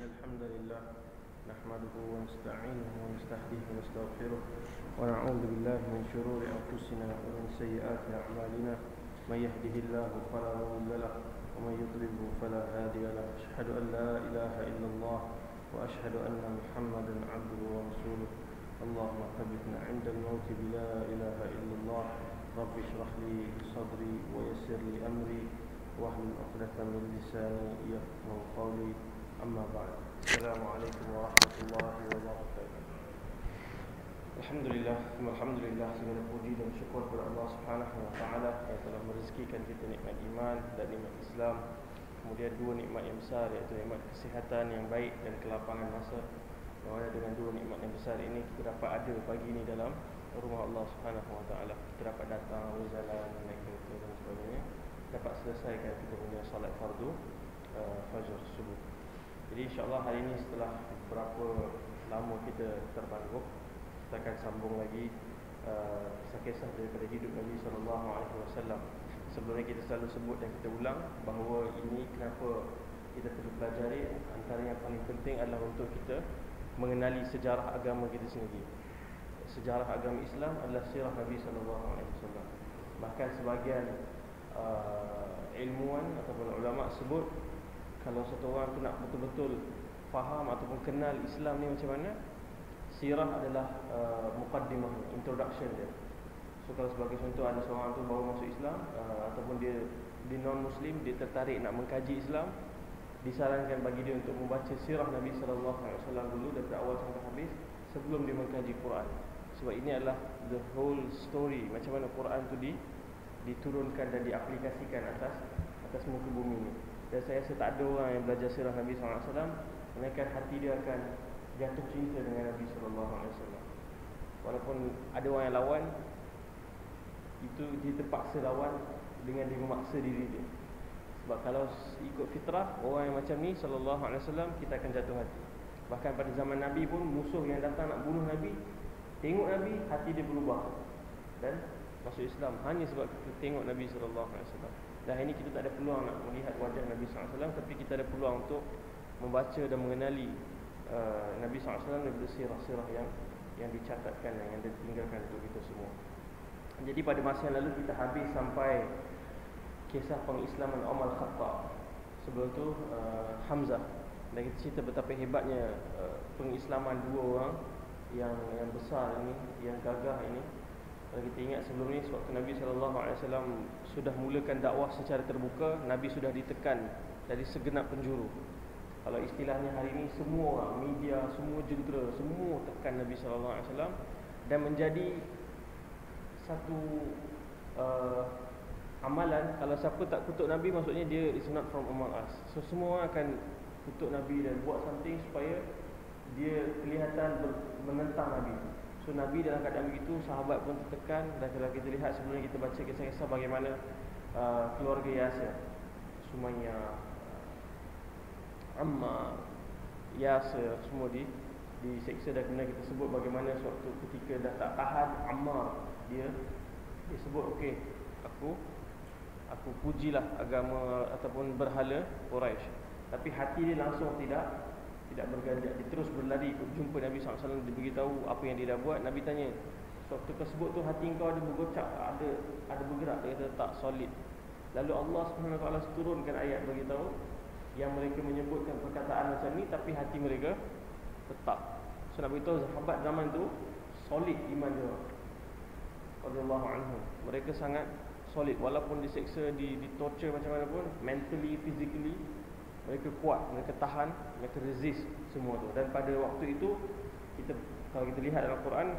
الحمد لله نحمده ونستعينه ونستهديه ونستغفره ونعوذ بالله من شرور أنفسنا ومن سيئات أعمالنا من يهده الله فلا مضل له ومن يضلله فلا هادي له أشهد أن لا إله إلا الله وأشهد أن محمدا عبده ورسوله اللهم ثبتنا عند الموت بلا إله إلا الله رب اشرح لي صدري ويسر لي أمري واحلل عقدة من لساني يفقهوا قولي أما بعد السلام عليكم ورحمة الله وبركاته. Alhamdulillah, alhamdulillah, segala puji dan syukur kepada Allah Subhanahu wa taala yang telah merezekikan kita nikmat iman dan nikmat Islam. Kemudian dua nikmat yang besar, iaitu nikmat kesihatan yang baik dan kelapangan masa. Kerana dengan dua nikmat yang besar ini kita dapat ada pagi ini dalam rumah Allah Subhanahu wa taala. Kita dapat datang berjalan, naik kereta dan sebagainya, dapat selesaikan kita punya solat fardu fajr subuh. Jadi insya-Allah hari ini setelah berapa lama kita terbangkuk, kita akan sambung lagi kisah-kisah daripada hidup Nabi SAW. Sebelum ini kita selalu sebut dan kita ulang bahawa ini kenapa kita perlu pelajari. Antara yang paling penting adalah untuk kita mengenali sejarah agama kita sendiri. Sejarah agama Islam adalah sirah Nabi SAW. Bahkan sebahagian ilmuwan ataupun ulama sebut, kalau satu orang tu nak betul-betul faham ataupun kenal Islam ni macam mana, sirah adalah muqaddimah, introduction dia. So kalau sebagai contoh, ada seorang tu baru masuk Islam ataupun dia non-Muslim, dia tertarik nak mengkaji Islam, disarankan bagi dia untuk membaca sirah Nabi SAW dulu daripada awal sampai habis sebelum dia mengkaji Quran. Sebab ini adalah the whole story, macam mana Quran tu diturunkan dan diaplikasikan atas muka bumi ni. Dan saya rasa tak ada orang yang belajar sirah Nabi SAW melainkan hati dia akan jatuh cinta dengan Nabi SAW. Walaupun ada orang yang lawan, itu dia terpaksa lawan dengan dia memaksa diri dia. Sebab kalau ikut fitrah orang yang macam ni SAW, kita akan jatuh hati. Bahkan pada zaman Nabi pun, musuh yang datang nak bunuh Nabi, tengok Nabi, hati dia berubah dan masuk Islam hanya sebab kita tengok Nabi SAW. Dan hari ini kita tak ada peluang nak melihat wajah Nabi SAW, tapi kita ada peluang untuk membaca dan mengenali Nabi SAW daripada sirah-sirah yang dicatatkan dan yang ditinggalkan untuk kita semua. Jadi pada masa yang lalu kita habis sampai kisah pengislaman Umar Khattab. Sebelum tu Hamzah. Dan kita cerita betapa hebatnya pengislaman dua orang yang besar ini, yang gagah ini. Kalau kita ingat sebelum ni, sewaktu Nabi SAW sudah mulakan dakwah secara terbuka, Nabi sudah ditekan dari segenap penjuru. Kalau istilahnya hari ini, semua orang, media, semua jentera, semua tekan Nabi SAW. Dan menjadi satu amalan, kalau siapa tak kutuk Nabi, maksudnya dia is not from among us. So semua orang akan kutuk Nabi dan buat something supaya dia kelihatan menentang Nabi. So Nabi dalam keadaan begitu, sahabat pun tertekan. Dan kalau kita lihat sebelum kita baca kisah-kisah bagaimana keluarga Yasir, Sumayyah, Ammar, Yasir, semua diseksa. Dan kemudian kita sebut bagaimana suatu ketika dah tak tahan, Ammar dia sebut, okey, aku pujilah agama ataupun berhala Quraisy. Tapi hati dia langsung tidak berganjak. Dia terus berlari jumpa Nabi SAW. Dia beritahu apa yang dia dah buat. Nabi tanya, waktu tersebut tu hati engkau ada bergocak, ada bergerak? Dia kata tak, solid. Lalu Allah SWT turunkan ayat beritahu yang mereka menyebutkan perkataan macam ni tapi hati mereka tetap. So nak beritahu sahabat zaman tu solid iman dia, radhiyallahu anhum. Mereka sangat solid walaupun diseksa, ditorture macam mana pun, mentally, physically mereka kuat, mereka tahan, mereka resist semua tu. Dan pada waktu itu, kalau kita lihat dalam Quran,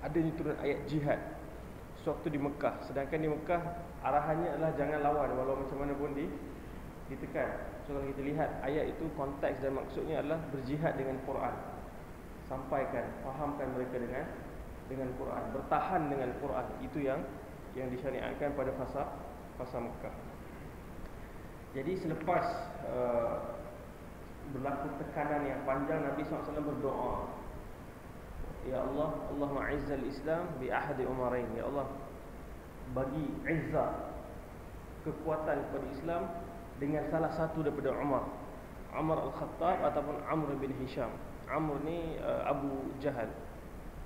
adanya turun ayat jihad sewaktu di Mekah. Sedangkan di Mekah arahannya adalah jangan lawan walau macam mana pun ditekan. So kalau kita lihat ayat itu, konteks dan maksudnya adalah berjihad dengan Quran. Sampaikan, fahamkan mereka dengan Quran, bertahan dengan Quran. Itu yang disyariatkan pada fasa Mekah. Jadi selepas berlaku tekanan yang panjang, Nabi SAW berdoa, Ya Allah, Allahumma izzal Islam bi ahadi umarain. Ya Allah, bagi izzah, kekuatan kepada Islam dengan salah satu daripada Umar. Umar Al-Khattab ataupun Amr bin Hisham. Amr ni Abu Jahal.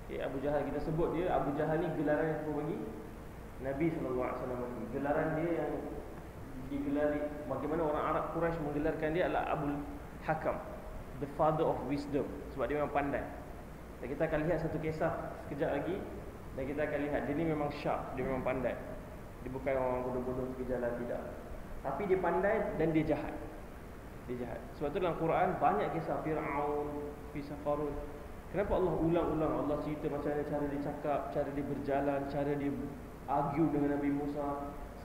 Abu Jahal kita sebut dia Abu Jahal ni gelaran yang bagi Nabi SAW. Gelaran dia yang digelari, bagaimana orang Arab Quraisy menggelarkan dia adalah Abul Hakam, the father of wisdom, sebab dia memang pandai. Dan kita akan lihat satu kisah sekejap lagi, dan kita akan lihat dia ni memang sharp, dia memang pandai. Dia bukan orang bodoh-bodoh berjalan, tidak. Tapi dia pandai dan dia jahat. Dia jahat. Sebab tu dalam Quran banyak kisah Fir'aun, kisah Qarun. Kenapa Allah ulang-ulang Allah cerita macam mana cara dia cakap, cara dia berjalan, cara dia argue dengan Nabi Musa.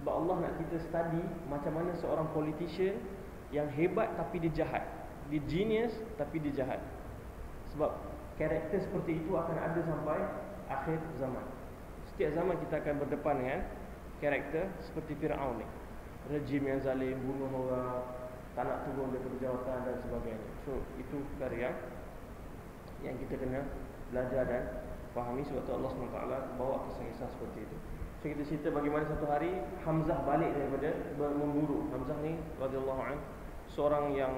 Sebab Allah nak kita study macam mana seorang politician yang hebat tapi dia jahat. Dia genius tapi dia jahat. Sebab karakter seperti itu akan ada sampai akhir zaman. Setiap zaman kita akan berdepan dengan karakter seperti Fir'aun ni. Rejim yang zalim, bunuh orang, tak nak turun daripada jawatan dan sebagainya. So itu perkara yang kita kena belajar dan fahami. Sebab tu Allah SWT bawa kisah-kisah seperti itu. So kita cerita bagaimana satu hari Hamzah balik daripada memburu. Hamzah ni radhiyallahu anhu seorang yang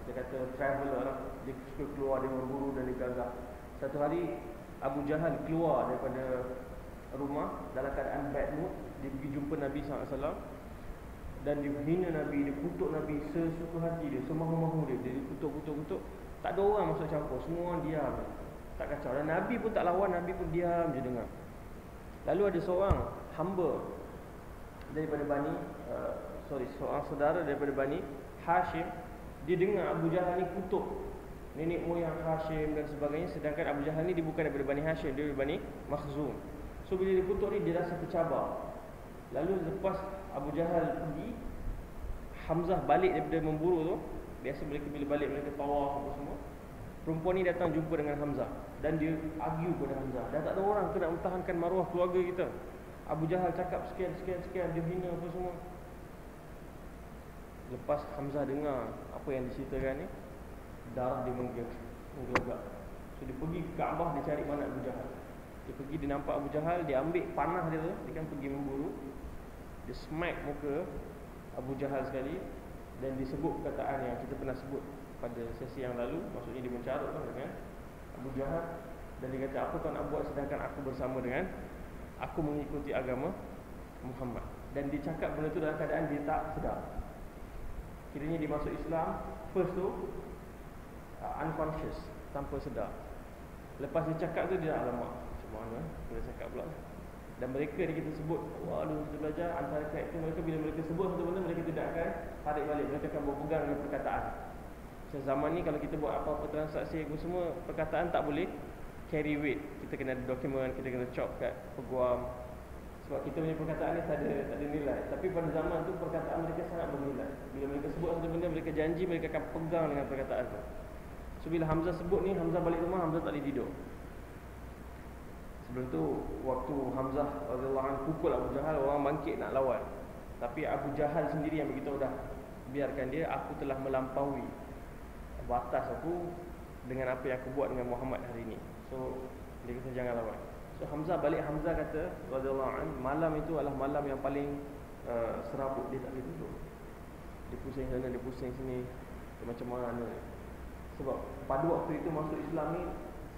kita kata traveller lah. Dia suka keluar, dia memburu dan dia gagah. Satu hari Abu Jahal keluar daripada rumah dalam keadaan bad mood. Dia pergi jumpa Nabi SAW dan dia hina Nabi, dia kutuk Nabi sesuka hati dia, semahu-mahu dia. Dia kutuk. Tak ada orang masuk campur, semua orang diam, tak kacau. Dan Nabi pun tak lawan, Nabi pun diam je dengar. Lalu ada seorang hamba daripada seorang saudara daripada Bani Hashim. Dia dengar Abu Jahal ni kutuk nenek moyang Hashim dan sebagainya. Sedangkan Abu Jahal ni dia bukan daripada Bani Hashim, dia daripada Bani Makhzum. So bila dia kutuk ni, dia rasa tercabar. Lalu lepas Abu Jahal pergi, Hamzah balik daripada memburu tu. Biasa mereka bila balik mereka tawaf apa semua. Perempuan ni datang jumpa dengan Hamzah dan dia argue pada Hamzah. Dah tak ada orang tu nak mempertahankan maruah keluarga kita. Abu Jahal cakap sekian, dia hina apa semua. Lepas Hamzah dengar apa yang diceritakan ni, darah dia menggelagak. So dia pergi ke Kaabah, dia cari mana Abu Jahal. Dia pergi, dia nampak Abu Jahal, dia ambil panah dia tu, dia kan pergi memburu. Dia smack muka Abu Jahal sekali. Dan disebut perkataan yang kita pernah sebut pada sesi yang lalu. Maksudnya dia mencarut dengan Abu Jahal. Dan dia kata, apa kau nak buat sedangkan aku bersama dengan, aku mengikuti agama Muhammad. Dan dia cakap benda tu dalam keadaan dia tak sedar. Kiranya dia masuk Islam first tu unconscious, tanpa sedar. Lepas dia cakap tu, dia alamak, macam mana dia cakap pula. Dan mereka ni kita sebut, waduh, kita belajar antara karakter mereka. Bila mereka sebut satu benda, mereka tidak akan tarik balik. Mereka akan berpegang dengan perkataan. So, zaman ni kalau kita buat apa-apa transaksi apa semua, perkataan tak boleh carry weight. Kita kena ada dokumen, kita kena chop kat peguam. Sebab kita punya perkataan ni tak ada nilai. Tapi pada zaman tu perkataan mereka sangat bernilai. Bila mereka sebut satu benda, mereka janji mereka akan pegang dengan perkataan tu. So bila Hamzah sebut ni, Hamzah balik rumah, Hamzah tak boleh tidur. Sebelum tu waktu Hamzah radhiyallahu anhu pukul Abu Jahal, orang bangkit nak lawan. Tapi Abu Jahal sendiri yang beritahu, dah biarkan dia, aku telah melampaui batas aku dengan apa yang aku buat dengan Muhammad hari ini. So dia kata jangan lawan. So Hamzah balik, Hamzah kata radhiyallahu anhu, malam itu adalah malam yang paling serabut. Dia tak boleh tidur. Dia pusing sana, dia pusing sini, dia macam mana. Sebab pada waktu itu masuk Islam ni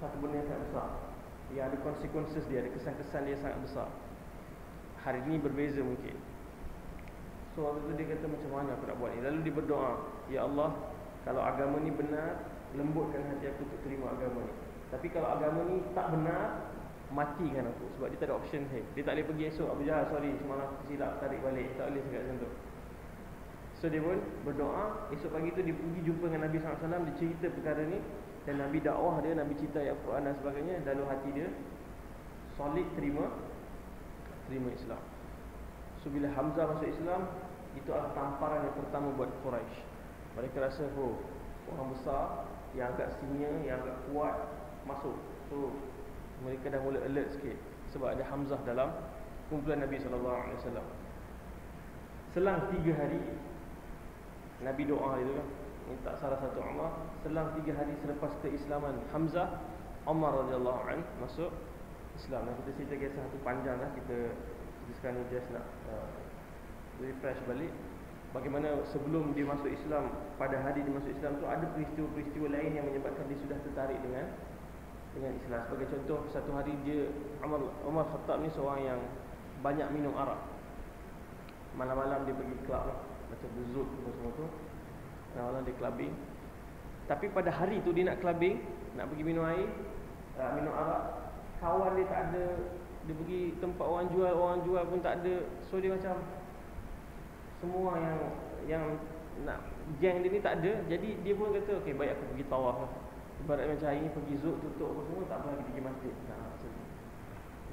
satu benda yang sangat besar. Dia ada consequences dia, ada kesan-kesan dia sangat besar. Hari ini berbeza mungkin. So waktu tu dia kata macam mana aku nak buat ni. Lalu dia berdoa, ya Allah, kalau agama ni benar, lembutkan hati aku untuk terima agama ni. Tapi kalau agama ni tak benar, matikan aku. Sebab dia tak ada option lain. Dia tak boleh pergi esok, Abu Jahal, sorry, semalam aku silap, tarik balik. Tak boleh cakap macam tu. So dia pun berdoa. Esok pagi tu dia pergi jumpa dengan Nabi SAW. Dia cerita perkara ni. Dan Nabi dakwah dia, Nabi cerita ayat Quran dan sebagainya. Lalu hati dia solid terima Islam. So bila Hamzah masuk Islam, itu adalah tamparan yang pertama buat Quraisy. Mereka rasa, oh, orang besar yang agak senior, yang agak kuat masuk. So mereka dah mula alert sikit sebab ada Hamzah dalam kumpulan Nabi SAW. Selang 3 hari Nabi doa itu kan, minta salah satu amal. Selang 3 hari selepas keislaman Hamzah, Umar radhiyallahu anhu masuk Islam. Dan kita cerita kisah tu panjang lah. Kita sekarang ni just nak refresh balik. bagaimana sebelum dia masuk Islam, pada hari dia masuk Islam tu ada peristiwa-peristiwa lain yang menyebabkan dia sudah tertarik dengan Islam. Sebagai contoh, satu hari dia Umar Khattab ni seorang yang banyak minum arak. Malam-malam dia pergi kelab lah, macam bezut semua tu. Malam-malam dia clubbing. Tapi pada hari tu dia nak clubbing, nak pergi minum air, minum arak, kawan dia tak ada. Dia pergi tempat orang jual pun tak ada. So dia macam semua yang nak geng dia ni tak ada. Jadi dia pun kata, okey, baik aku pergi tawaf lah. Ibarat macam hari ni pergi zuk tutup apa semua, tak apa lagi pergi masjid.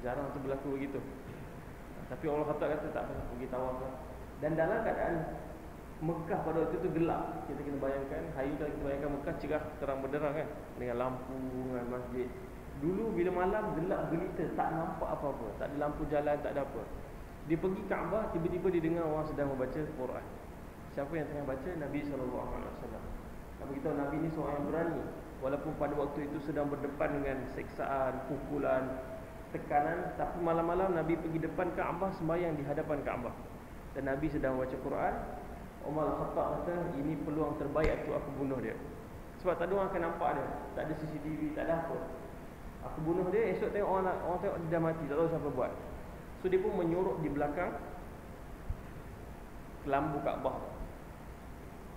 Jarang tu berlaku begitu. Tapi Allah kata tak apa, pergi tawaf lah. Dan dalam keadaan Mekah pada waktu itu gelap. Kita kena bayangkan, hari kalau kita bayangkan Mekah cerah terang benderang kan, dengan lampu, dengan masjid. Dulu bila malam gelap gelita, tak nampak apa-apa, tak ada lampu jalan, tak ada apa. Dia pergi Kaabah, tiba-tiba dia dengar orang sedang membaca Quran. Siapa yang tengah baca? Nabi SAW. Nak beritahu Nabi ni seorang yang berani, walaupun pada waktu itu sedang berdepan dengan seksaan, pukulan, tekanan. Tapi malam-malam Nabi pergi depan Kaabah, sembahyang di hadapan Kaabah, dan Nabi sedang membaca Quran. Umar Khattab kata, ini peluang terbaik untuk aku bunuh dia. Sebab tak ada orang akan nampak dia, tak ada CCTV, tak ada apa. Aku bunuh dia, esok tengok orang tengok dia dah mati, tak tahu siapa buat. So dia pun menyorok di belakang kelambu Kaabah.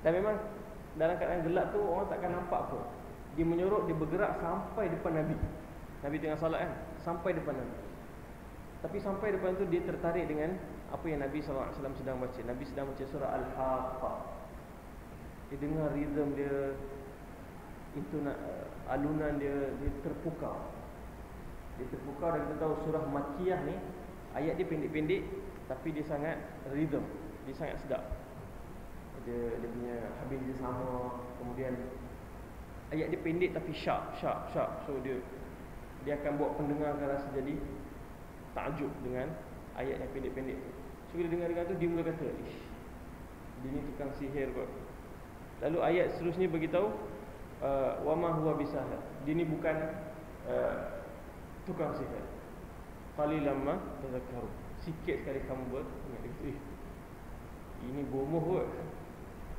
Dan memang dalam keadaan gelap tu orang takkan nampak apa. Dia menyorok, dia bergerak sampai depan Nabi. Nabi tengah salat kan, sampai depan Nabi. Tapi sampai depan tu dia tertarik dengan apa yang Nabi SAW sedang baca. Nabi sedang baca surah Al-Haqqah. Dia dengar rhythm dia, itu alunan dia terpukau. Dia terpukau, dan kita tahu surah Makkiyah ni ayat dia pendek-pendek, tapi dia sangat rhythm, dia sangat sedap. Dia punya habis dia sama. Kemudian ayat dia pendek tapi sharp. So dia akan buat pendengar akan rasa jadi takjub dengan ayat yang pendek-pendek tu. So bila dengar tu, dia mula kata, ish, dia ni tukang sihir kot. Lalu ayat seterusnya beritahu, wa ma huwa bisahir, dia ni bukan tukang sihir. Qalilan ma tadhakkarun, sikit sekali kamu beringat. Ini bomoh kot.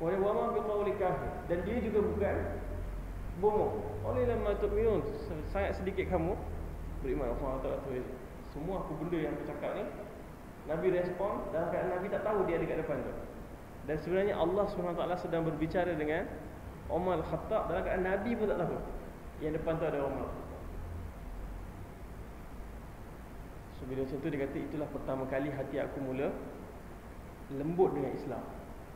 Wa ma biqauli kafir, dan dia juga bukan bomoh. Qalilan ma tu'minun, sangat sedikit kamu beriman. Allah Taala kata, semua aku benda yang aku cakap ni, Nabi respon dalam keadaan Nabi tak tahu dia ada kat depan tu. Dan sebenarnya Allah SWT sedang berbicara dengan Umar Khattab dalam keadaan Nabi pun tak tahu yang depan tu ada Umar. So bila macam tu dia kata, itulah pertama kali hati aku mula lembut dengan Islam.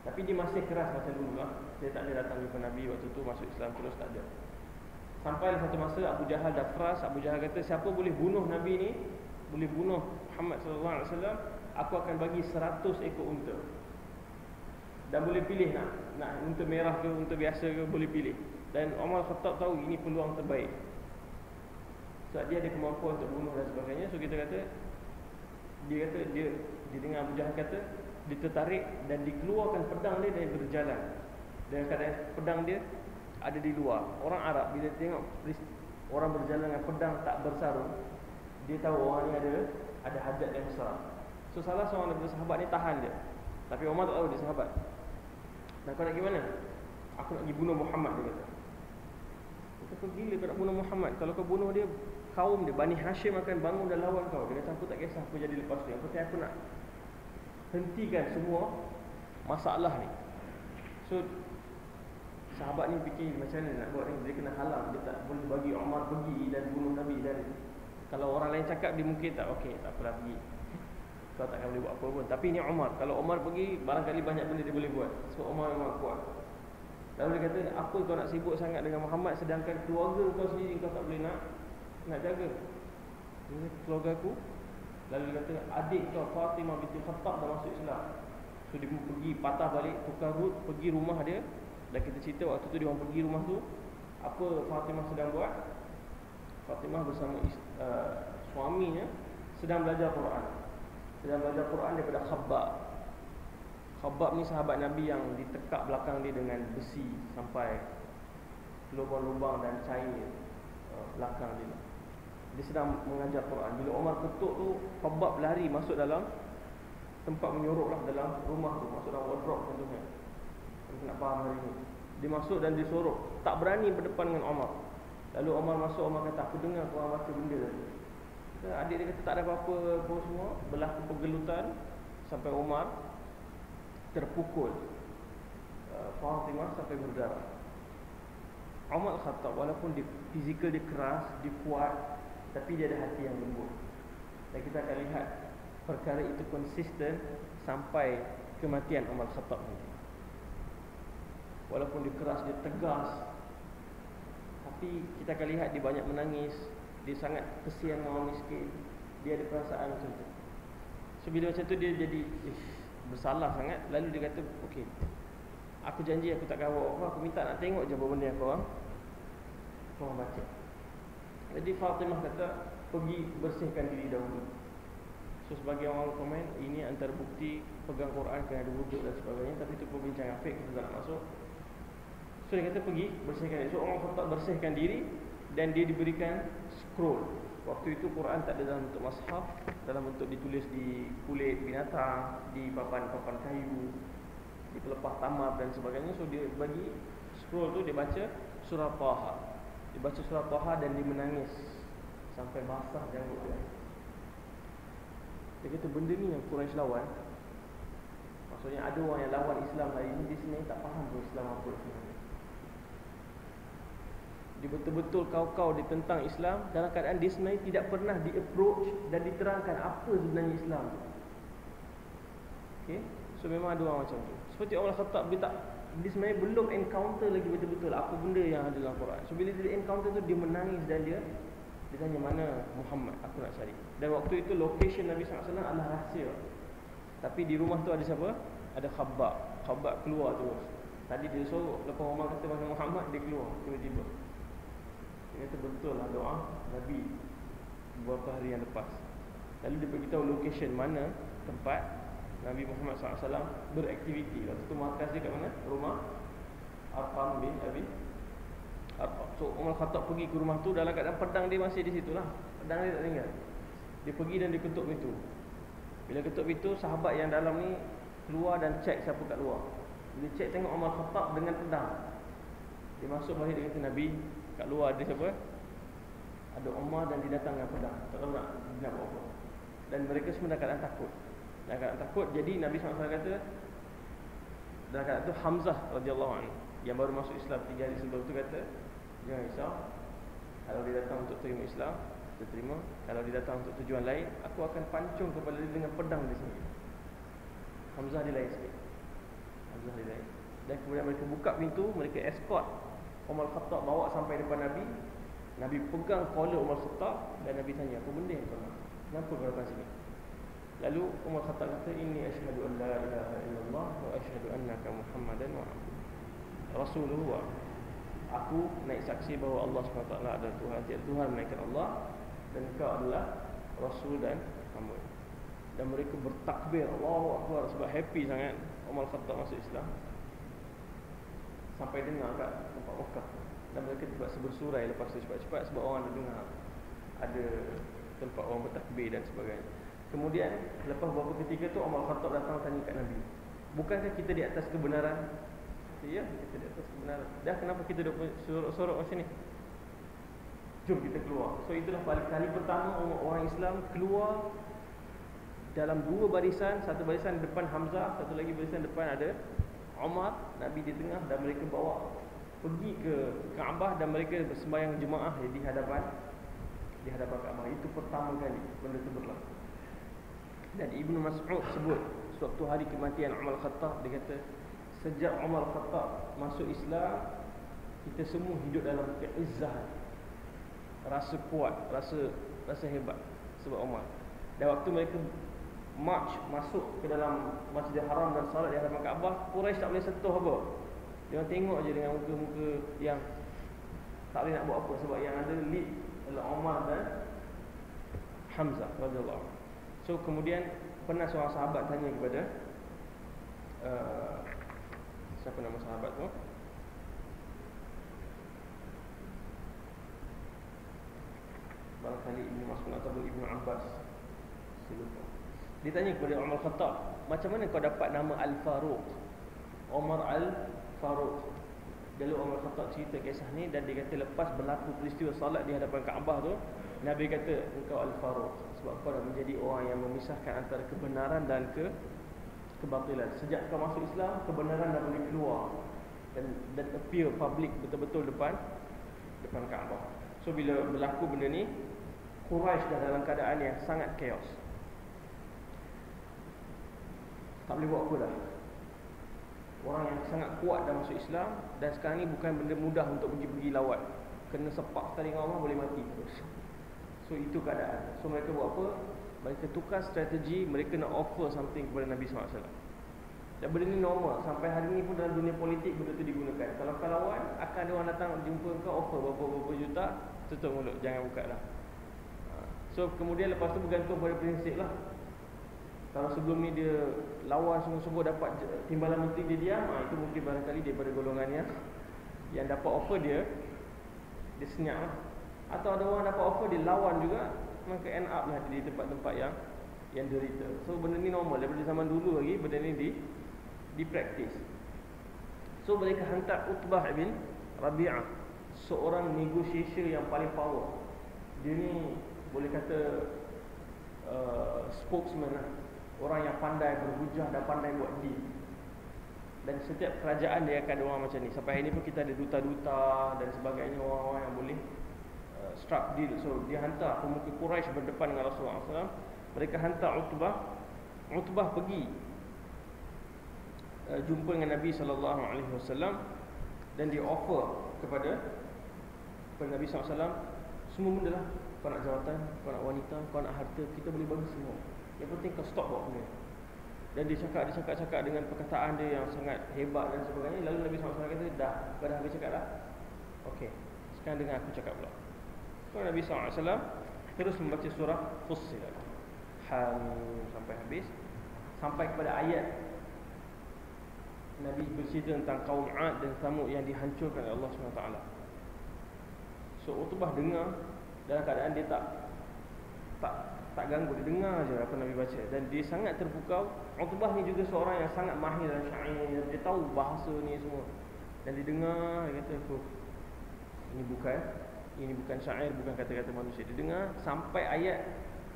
Tapi dia masih keras macam dulu lah. Dia tak ada datang jumpa Nabi waktu tu, masuk Islam terus, tak ada. Sampailah satu masa Abu Jahal dah keras. Abu Jahal kata, siapa boleh bunuh Nabi ni, boleh bunuh Muhammad SAW, aku akan bagi 100 ekor unta. Dan boleh pilih nak unta merah ke unta biasa ke, boleh pilih. Dan Umar Khattab tahu ini peluang terbaik, sebab dia ada kemampuan untuk bunuh dan sebagainya. So kita kata, dia dengar Abu Jahal kata, dia tertarik dan dikeluarkan pedang dia dan berjalan. Dan kadang pedang dia ada di luar. Orang Arab bila tengok orang berjalan dengan pedang tak bersarung, dia tahu orang ni ada hajat yang besar. So salah seorang daripada sahabat ni tahan dia. Tapi Umar tak tahu dia sahabat. Dan kau nak pergi mana? Aku nak pergi bunuh Muhammad, dia kata. Dia kata, gila kau nak bunuh Muhammad. Kalau kau bunuh dia, kaum dia, Bani Hashim akan bangun dan lawan kau. Dia kata, aku tak kisah apa jadi lepas tu. Yang penting aku nak hentikan semua masalah ni. So sahabat ni fikir macam mana nak buat ni. Dia kena halang, dia tak boleh bagi Umar pergi dan bunuh Nabi. Dan kalau orang lain cakap, dia mungkin tak, okey, tak apalah pergi, kau takkan boleh buat apa pun. Tapi ni Umar, kalau Umar pergi, barangkali banyak benda dia boleh buat. Sebab Umar memang kuat. Lalu dia kata, apa kau nak sibuk sangat dengan Muhammad, sedangkan keluarga kau sendiri kau tak boleh nak jaga. Ini keluarga aku. Lalu dia kata, adik kau Fatimah binti Khattab dah masuk Islam. So dia pergi patah balik, tukar route, pergi rumah dia. Dan kita cerita waktu tu dia orang pergi rumah tu, apa Fatimah sedang buat? Fatimah bersama suaminya sedang belajar Quran. Sedang belajar Quran daripada Khabbab. Khabbab ni sahabat Nabi yang ditekak belakang dia dengan besi sampai lubang-lubang dan cair belakang dia. Dia sedang mengajar Quran. Bila Umar ketuk tu, Khabbab lari masuk dalam tempat menyorok lah dalam rumah tu, masuk dalam wardrobe contohnya. Kita nak faham hari ni. Dia masuk dan dia sorok, tak berani berdepan dengan Umar. Lalu Umar masuk, Umar kata, aku dengar korang baca benda tadi. Adik dia kata tak ada apa-apa pun semua. Berlaku pergelutan sampai Umar terpukul Fatimah sampai berdarah. Umar Khattab walaupun dia fizikal dia keras, dia kuat, tapi dia ada hati yang lembut. Dan kita akan lihat perkara itu konsisten sampai kematian Umar Khattab nanti. Walaupun dia keras, dia tegas, tapi kita akan lihat dia banyak menangis. Dia sangat kesian dengan orang miskin. Dia ada perasaan macam tu. So bila macam tu dia jadi bersalah sangat. Lalu dia kata, okey, aku janji aku tak kawal apa. Aku minta nak tengok je apa benda yang korang baca. Jadi Fatimah kata, pergi bersihkan diri dahulu. So sebagai orang komen, ini antara bukti pegang Quran kena ada wuduk dan sebagainya. Tapi itu perbincangan fiqh, kita tak nak masuk. So dia kata pergi bersihkan diri. So orang Khattab bersihkan diri dan dia diberikan scroll. Waktu itu Quran tak ada dalam bentuk mushaf, dalam bentuk ditulis di kulit binatang, di papan-papan kayu, di pelepah tamar dan sebagainya. So dia bagi scroll tu, dia baca surah Taha. Dia baca surah Taha dan dia menangis sampai basah janggut dia. Dia kata benda ni yang Quraisy lawan. Maksudnya ada orang yang lawan Islam hari ini, dia sebenarnya tak faham pun Islam apa sebenarnya. Dia betul-betul kau-kau ditentang Islam dalam keadaan dia sebenarnya tidak pernah di-approach dan diterangkan apa sebenarnya Islam. Okay? So memang ada orang macam tu. Seperti Umar Khattab, dia sebenarnya belum encounter lagi betul-betul apa benda yang ada dalam Quran. So bila dia encounter tu, dia menangis dan dia tanya, mana Muhammad, aku nak cari. Dan waktu itu location Nabi SAW adalah rahsia. Tapi di rumah tu ada siapa? Ada Khabbab. Khabbab keluar terus. Tadi dia sorok, lepas Umar kata mana Muhammad, dia keluar tiba-tiba. Dia kata betul lah doa Nabi beberapa hari yang lepas. Lalu dia beritahu location mana tempat Nabi Muhammad SAW beraktiviti. Waktu tu markas dia kat mana? Rumah Arqam bin Abi Arqam. So Umar Khattab pergi ke rumah tu dalam keadaan pedang dia masih di situ lah. Pedang dia tak tinggal. Dia pergi dan dia ketuk pintu. Bila ketuk pintu, sahabat yang dalam ni keluar dan cek siapa kat luar. Bila cek tengok Umar Khattab dengan pedang. Dia masuk balik, dia kata, Nabi, kat luar ada siapa? Ada Umar dan dia datang dengan pedang. Tak tahu nak buat apa. Dan mereka semua dalam keadaan takut. Dalam keadaan takut. Jadi Nabi SAW kata, dalam keadaan tu Hamzah radhiyallahu anhu yang baru masuk Islam 3 hari sebelum tu kata, jangan risau, kalau dia datang untuk terima Islam, kita terima. Kalau dia datang untuk tujuan lain, aku akan pancung kepala dia dengan pedang di sini. Hamzah dia lain sikit. Hamzah dia lain. Dan kemudian mereka buka pintu, mereka escort Umar Khattab bawa sampai depan Nabi. Nabi pegang collar Umar Khattab dan Nabi tanya, apa benda yang kau nak? Kenapa kau datang sini? Lalu Umar Khattab kata, inni asyhadu an la ilaha illallah wa asyhadu annaka Muhammadan wa Rasulullah. Aku naik saksi bahawa Allah SWT adalah Tuhan, tiada Tuhan melainkan Allah, dan kau adalah Rasul dan hamba. Dan mereka bertakbir, Allahu Akbar, sebab happy sangat Umar Khattab masuk Islam. Sampai dengar kat tempat Mekah. Dan mereka terpaksa bersurai lepas tu cepat-cepat sebab orang dah dengar ada tempat orang bertakbir dan sebagainya. Kemudian lepas beberapa ketika tu Umar Khattab datang tanya kat Nabi, bukankah kita di atas kebenaran? Ya, kita di atas kebenaran. Dah kenapa kita duk sorok-sorok macam ni? Jom kita keluar. So itulah kali pertama orang Islam keluar dalam dua barisan. Satu barisan depan Hamzah, satu lagi barisan depan ada Umar, Nabi di tengah, dan mereka bawa pergi ke Kaabah dan mereka bersembahyang jemaah di hadapan Kaabah. Itu pertama kali benda itu berlaku. Dan Ibnu Mas'ud sebut suatu hari kematian Umar Khattab, dia kata sejak Umar Khattab masuk Islam, kita semua hidup dalam keizzah, rasa kuat, rasa hebat sebab Umar. Dan waktu mereka march masuk ke dalam Masjidil Haram dan salat di hadapan Kaabah, Quraisy tak boleh sentuh apa. Dia tengok je dengan muka-muka yang tak boleh nak buat apa, sebab yang ada lead adalah Umar dan Hamzah radhiyallahu anhu. So kemudian pernah seorang sahabat tanya kepada siapa nama sahabat tu? Barangkali Ibnu Mas'ud ataupun Ibnu Abbas. Dia tanya kepada Umar Khattab, macam mana kau dapat nama Al-Faruq, Umar Al-Faruq? Lalu Umar Khattab cerita kisah ni, dan dia kata lepas berlaku peristiwa salat di hadapan Kaabah tu, Nabi kata engkau Al-Faruq, sebab kau dah menjadi orang yang memisahkan antara kebenaran dan kebatilan. Sejak kau masuk Islam, kebenaran dah boleh keluar dan appear public betul-betul depan Kaabah. So bila berlaku benda ni, Quraisy dah dalam keadaan yang sangat chaos. Tak boleh buat apa dah. Orang yang sangat kuat dah masuk Islam, dan sekarang ni bukan benda mudah untuk pergi lawan. Kena sepak sekali dengan Allah boleh mati terus. So itu keadaan. So mereka buat apa? Mereka tukar strategi, mereka nak offer something kepada Nabi SAW. Dan benda ni normal. Sampai hari ni pun dalam dunia politik benda tu digunakan. Kalau kau lawan, akan ada orang datang jumpa kau, offer berapa juta, tutup mulut, jangan buka dah. So kemudian lepas tu bergantung pada prinsip lah. Kalau sebelum ni dia lawan sungguh-sungguh dapat timbalan menteri, dia diam, itu mungkin barangkali daripada golongannya yang dapat offer dia senyap lah. Atau ada orang dapat offer dia lawan juga, maka end up lah di tempat-tempat yang derita. So benda ni normal daripada zaman dulu lagi, benda ni dipraktis. So mereka hantar Utbah bin Rabi'ah, seorang negotiator yang paling power. Dia ni boleh kata spokesman lah, orang yang pandai berhujah dan pandai buat deal. Dan setiap kerajaan dia akan ada orang macam ni. Sampai hari ni pun kita ada duta-duta dan sebagainya, orang-orang yang boleh struck deal. So dia hantar pemuka Quraisy berdepan dengan Rasulullah SAW. Mereka hantar Utbah pergi jumpa dengan Nabi SAW, dan dia offer kepada Nabi SAW semua benda lah. Kau nak jawatan, kau nak wanita, kau nak harta, kita boleh bagi semua. Yang penting kau stop buat benda. Dan dia cakap dengan perkataan dia yang sangat hebat dan sebagainya. Lalu Nabi SAW kata, dah, kau dah habis cakap dah? Okey, sekarang dengar aku cakap pula. So Nabi SAW terus membaca surah Fussilat sampai habis, sampai kepada ayat Nabi bercerita tentang kaum 'Ad dan Thamud yang dihancurkan oleh Allah SWT. So Utbah dengar dalam keadaan dia tak ganggu, dia dengar je apa Nabi baca, dan dia sangat terpukau. Utbah ni juga seorang yang sangat mahir dalam syair, dia tahu bahasa ni semua, dan dia dengar, dia kata ini bukan syair, bukan kata-kata manusia. Dia dengar sampai ayat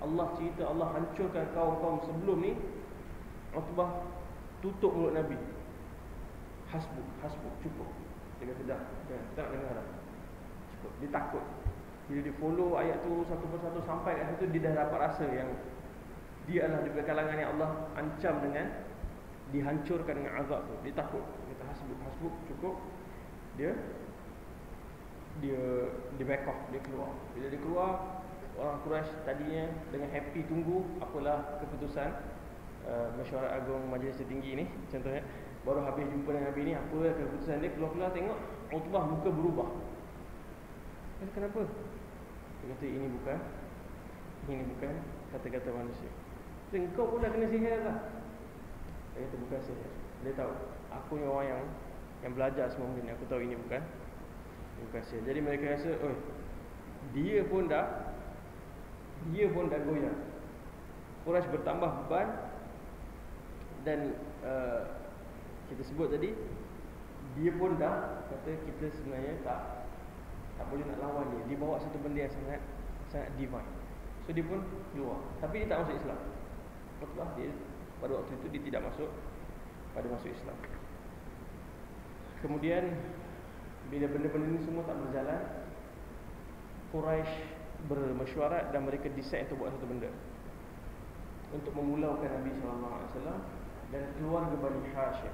Allah cerita Allah hancurkan kaum-kaum sebelum ni. Utbah tutup mulut Nabi. Hasbuk, cukup. Dia kata dah, kita nak dengar dah, cukup. Dia takut. Bila dia follow ayat tu satu persatu sampai kat situ, dia dah dapat rasa yang dia adalah daripada kalangan yang Allah ancam dengan dihancurkan dengan azab tu. Dia takut. Dia kata hasbuk, cukup. Dia back off, dia keluar. Bila dia keluar, orang Quraisy tadinya dengan happy tunggu apalah keputusan Mesyuarat Agung Majlis Tertinggi ni contohnya, baru habis jumpa dengan Nabi ni, apa keputusan dia, keluar tengok Utbah muka berubah. Kenapa? Dia kata ini bukan kata-kata manusia. Engkau pun dah kena sihir tak? Dia kata bukan sihir. Dia tahu aku ni orang yang belajar semua benda ni, aku tahu ini bukan sihir. Jadi mereka rasa, dia pun dah goyang. Quraisy bertambah beban. Dan kita sebut tadi, dia pun dah kata kita sebenarnya tak boleh nak lawan dia. Dia bawa satu benda yang sangat divine. So dia pun keluar. Tapi dia tak masuk Islam. Betul, dia pada waktu itu dia tidak masuk Islam. Kemudian bila benda-benda ni semua tak berjalan, Quraisy bermesyuarat dan mereka decide untuk buat satu benda untuk memulaukan Nabi SAW dan keluarga Bani Hashim.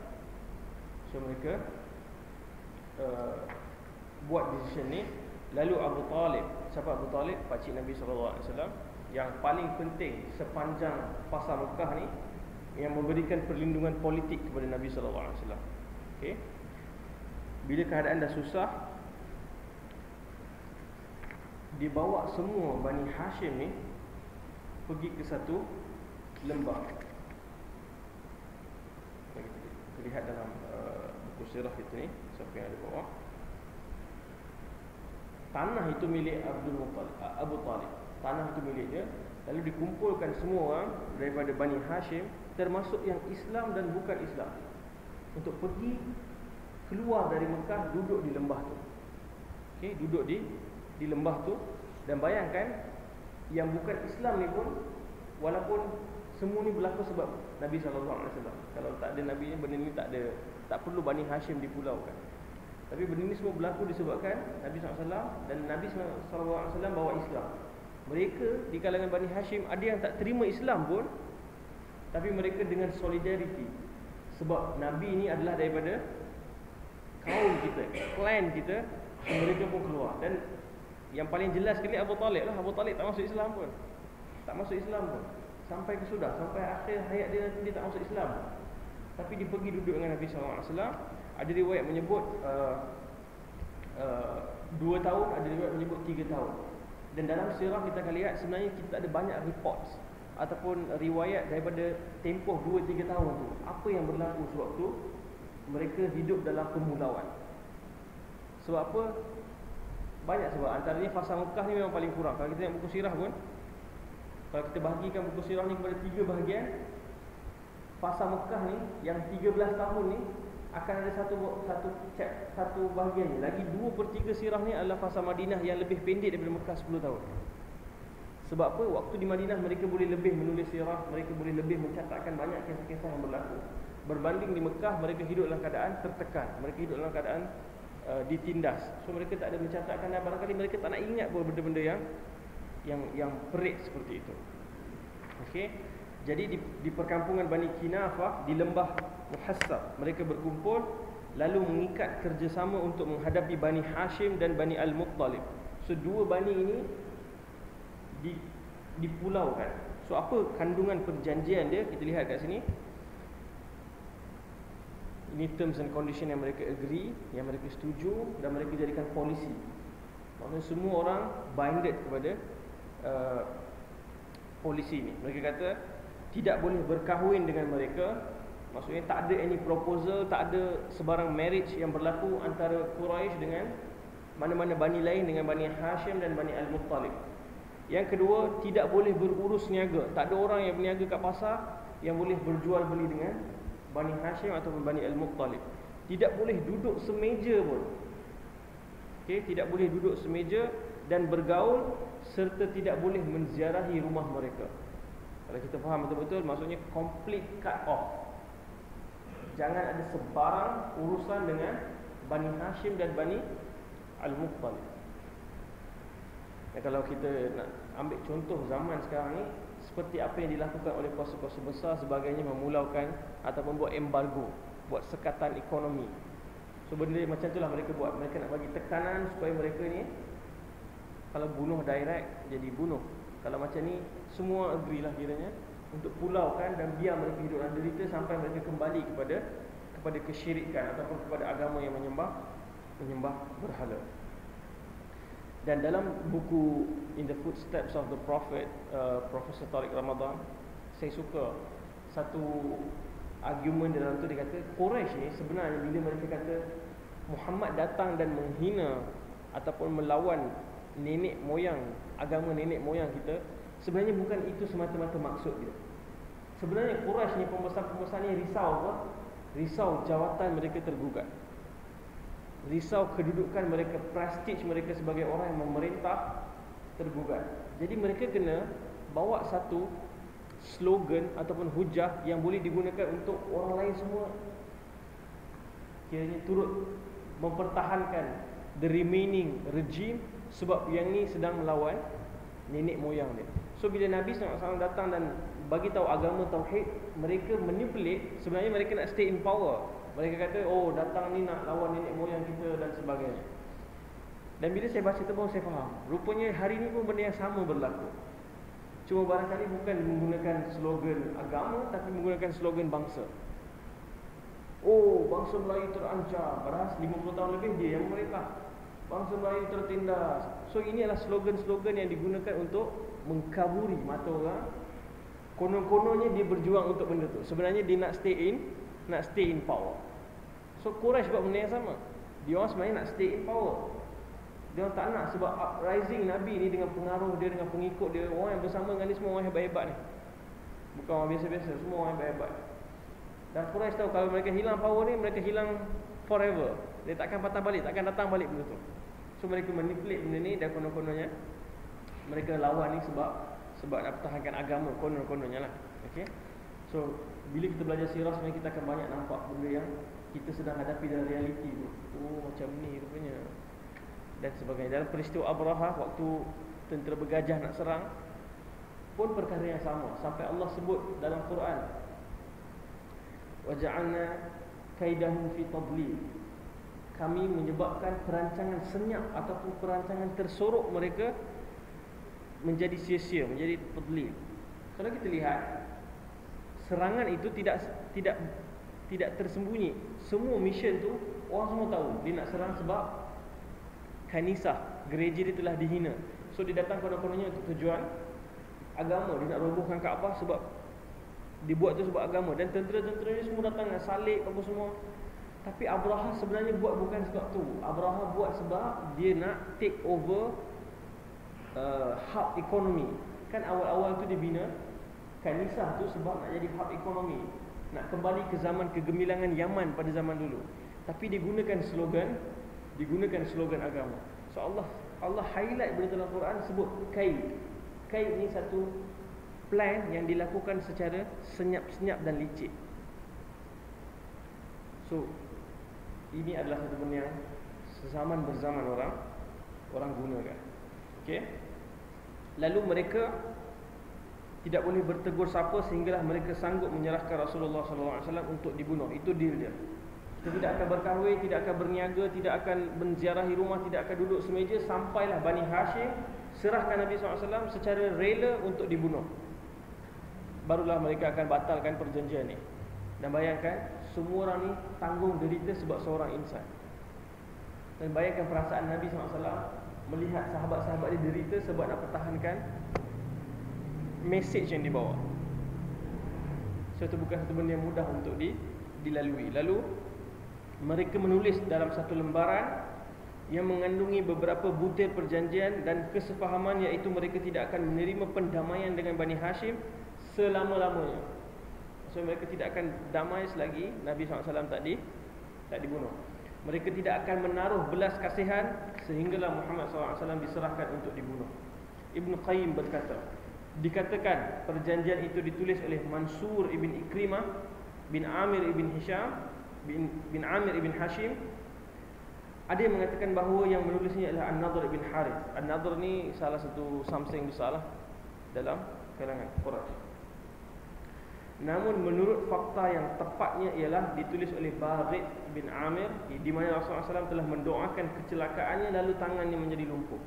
So mereka buat decision ni. Lalu Abu Talib, siapa Abu Talib? Pakcik Nabi SAW, yang paling penting sepanjang fasa Mekah ni, yang memberikan perlindungan politik kepada Nabi SAW. Okay. Bila keadaan dah susah, dibawa semua Bani Hashim ni pergi ke satu lembah. Kita lihat dalam buku sirah kita ni, siapa yang ada bawah. Tanah itu milik Abu Talib. Tanah itu milik dia. Lalu dikumpulkan semua orang daripada Bani Hashim termasuk yang Islam dan bukan Islam, untuk pergi keluar dari Mekah, duduk di lembah tu. Okey, duduk di lembah tu. Dan bayangkan, yang bukan Islam ni pun, walaupun semua ni berlaku sebab Nabi SAW. Kalau tak ada Nabi ni, benda ni tak perlu Bani Hashim dipulaukan. Tapi benda ni semua berlaku disebabkan Nabi SAW, dan Nabi SAW bawa Islam. Mereka di kalangan Bani Hashim ada yang tak terima Islam pun, tapi mereka dengan solidariti, sebab Nabi ni adalah daripada kaum kita, klan kita, so mereka pun keluar. Dan yang paling jelas sekali Abu Talib lah. Abu Talib tak masuk Islam pun. Tak masuk Islam pun. Sampai ke sudah, sampai akhir hayat dia nanti, dia tak masuk Islam. Tapi dia pergi duduk dengan Nabi SAW. Ada riwayat menyebut 2 tahun, ada riwayat menyebut 3 tahun. Dan dalam sirah kita akan lihat, sebenarnya kita ada banyak reports ataupun riwayat daripada tempoh 2-3 tahun tu. Apa yang berlaku sewaktu mereka hidup dalam pemulauan. Sebab apa? Banyak sebab. Antaranya fasa Mekah ni memang paling kurang. Kalau kita tengok buku sirah pun, kalau kita bahagikan buku sirah ni kepada 3 bahagian, fasa Mekah ni yang 13 tahun ni akan ada satu bahagian ni. Lagi 2/3 sirah ni adalah fasa Madinah yang lebih pendek daripada Mekah 10 tahun. Sebab apa? Waktu di Madinah mereka boleh lebih menulis sirah, mereka boleh lebih mencatatkan banyak kisah-kisah yang berlaku. Berbanding di Mekah, mereka hidup dalam keadaan tertekan, mereka hidup dalam keadaan ditindas. So mereka tak ada mencatatkan, dan barangkali mereka tak nak ingat pun benda-benda yang perit seperti itu. Okey. Jadi di perkampungan Bani Kinafah di lembah Muhassab, mereka berkumpul lalu mengikat kerjasama untuk menghadapi Bani Hashim dan Bani Al-Muttalib. So dua bani ini dipulaukan. So apa kandungan perjanjian dia? Kita lihat kat sini. Ini terms and condition yang mereka agree, yang mereka setuju, dan mereka jadikan polisi. Maksudnya semua orang binded kepada polisi ni. Mereka kata tidak boleh berkahwin dengan mereka. Maksudnya tak ada any proposal, tak ada sebarang marriage yang berlaku antara Quraisy dengan mana-mana bani lain, dengan Bani Hashim dan Bani Al-Muttalib. Yang kedua, tidak boleh berurus niaga. Tak ada orang yang berniaga kat pasar yang boleh berjual beli dengan Bani Hashim ataupun Bani Al-Muttalib. Tidak boleh duduk semeja pun. Okey, tidak boleh duduk semeja dan bergaul, serta tidak boleh menziarahi rumah mereka. Kalau kita faham betul-betul, maksudnya complete cut off. Jangan ada sebarang urusan dengan Bani Hashim dan Bani Al-Muttalib. Dan kalau kita nak ambil contoh zaman sekarang ni, seperti apa yang dilakukan oleh kuasa-kuasa besar sebagainya, memulaukan ataupun buat embargo, buat sekatan ekonomi. So benda macam itulah mereka buat. Mereka nak bagi tekanan supaya mereka ni, kalau bunuh direct, jadi bunuh. Kalau macam ni, semua agree lah kiranya untuk pulaukan dan biar mereka hidup dalam derita sampai mereka kembali kepada kesyirikan ataupun kepada agama yang menyembah berhala. Dan dalam buku In the Footsteps of the Prophet, Profesor Tariq Ramadan, saya suka satu argument dalam tu. Dia kata Quraisy ni sebenarnya bila mereka kata Muhammad datang dan menghina ataupun melawan nenek moyang, agama nenek moyang kita, sebenarnya bukan itu semata-mata maksud dia. Sebenarnya Quraisy ni, pembesar-pembesar ni risau apa? Risau jawatan mereka tergugat, risau kedudukan mereka, prestige mereka sebagai orang yang memerintah tergugat. Jadi mereka kena bawa satu slogan ataupun hujah yang boleh digunakan untuk orang lain semua kiranya turut mempertahankan the remaining regime, sebab yang ni sedang melawan nenek moyang dia. So bila Nabi SAW datang dan bagi tahu agama tauhid, mereka manipulate. Sebenarnya mereka nak stay in power. Mereka kata, oh datang ni nak lawan nenek moyang kita dan sebagainya. Dan bila saya baca tu baru saya faham, rupanya hari ni pun benda yang sama berlaku. Cuma barangkali bukan menggunakan slogan agama, tapi menggunakan slogan bangsa. Oh, bangsa Melayu terancam, padahal 50 tahun lebih dia yang memerintah. Bangsa Melayu tertindas. So ini adalah slogan-slogan yang digunakan untuk mengkaburi mata orang. Konon-kononnya dia berjuang untuk benda tu, sebenarnya dia nak stay in power. So Quraisy buat benda yang sama. Dia orang sebenarnya nak stay in power. Dia orang tak nak, sebab uprising Nabi ni dengan pengaruh dia, dengan pengikut dia, orang yang bersama dengan dia semua orang hebat-hebat ni. Bukan orang biasa-biasa, semua orang hebat-hebat. Dan Quraisy tahu kalau mereka hilang power ni, mereka hilang forever. Dia takkan patah balik, takkan datang balik benda tu. So mereka manipulate benda ni, dan konon-kononnya mereka lawan ni sebab nak pertahankan agama, konon-kononnya lah. Okay. So bila kita belajar sirah, sebenarnya kita akan banyak nampak benda yang kita sedang hadapi dalam realiti tu. Oh, macam ni rupanya, dan sebagainya. Dalam peristiwa Abraha, waktu tentera bergajah nak serang pun perkara yang sama. Sampai Allah sebut dalam Quran, waja'alna kaidahum fi tadlil. Kami menyebabkan perancangan senyap ataupun perancangan tersorok mereka menjadi sia-sia, menjadi tadlil. Kalau kita lihat, serangan itu tidak tersembunyi. Semua mission tu orang semua tahu dia nak serang sebab kanisah, gereja dia telah dihina. So dia datang konon-kononnya untuk tujuan agama. Dia nak robohkan Kaabah sebab dibuat tu sebab agama. Dan tentera-tentera ni semua datang dengan salib apa semua. Tapi Abraha sebenarnya buat bukan sebab tu. Abraha buat sebab dia nak take over hub ekonomi. Kan awal-awal tu dia bina kanisah tu sebab nak jadi hub ekonomi, nak kembali ke zaman kegemilangan Yaman pada zaman dulu. Tapi dia gunakan slogan agama. So Allah highlight benda dalam Quran, sebut kaid. Kaid ni satu plan yang dilakukan secara senyap-senyap dan licik. So ini adalah satu benda yang sezaman berzaman orang gunakan. Okey. Lalu mereka tidak boleh bertegur sapa sehinggalah mereka sanggup menyerahkan Rasulullah SAW untuk dibunuh. Itu deal dia. Kita tidak akan berkahwin, tidak akan berniaga, tidak akan menziarahi rumah, tidak akan duduk semeja sampailah Bani Hashim serahkan Nabi SAW secara rela untuk dibunuh. Barulah mereka akan batalkan perjanjian ni. Dan bayangkan, semua orang ni tanggung derita sebab seorang insan. Dan bayangkan perasaan Nabi SAW melihat sahabat-sahabat dia derita sebab nak pertahankan message yang dibawa. So itu bukan satu benda yang mudah untuk dilalui. Lalu mereka menulis dalam satu lembaran yang mengandungi beberapa butir perjanjian dan kesefahaman, iaitu mereka tidak akan menerima pendamaian dengan Bani Hashim selama-lamanya. So mereka tidak akan damai selagi Nabi SAW tak dibunuh. Mereka tidak akan menaruh belas kasihan sehinggalah Muhammad SAW diserahkan untuk dibunuh. Ibn Qayyim berkata, dikatakan perjanjian itu ditulis oleh Mansur ibn Ikrimah bin Amir ibn Hisham bin Amir ibn Hashim. Ada yang mengatakan bahawa yang menulisnya adalah An-Nadhr ibn Harith. An-Nadhr ni salah satu samseng besar lah dalam kalangan Quraisy. Namun menurut fakta yang tepatnya ialah ditulis oleh Barid bin Amir, di mana Rasulullah SAW telah mendoakan kecelakaannya lalu tangannya menjadi lumpuh.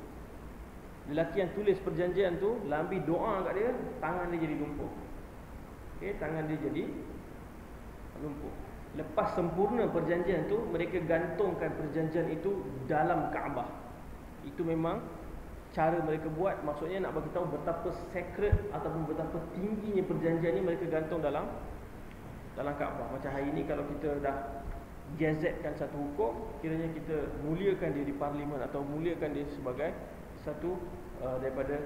Lelaki yang tulis perjanjian tu lambi doa kat dia, tangan dia jadi lumpuh. Okey, tangan dia jadi lumpuh. Lepas sempurna perjanjian tu, mereka gantungkan perjanjian itu dalam Kaabah. Itu memang cara mereka buat, maksudnya nak bagi tahu betapa sacred ataupun betapa tingginya perjanjian ni mereka gantung dalam Kaabah. Macam hari ni kalau kita dah gazetkan satu hukum, kiranya kita muliakan dia di parlimen atau muliakan dia sebagai satu daripada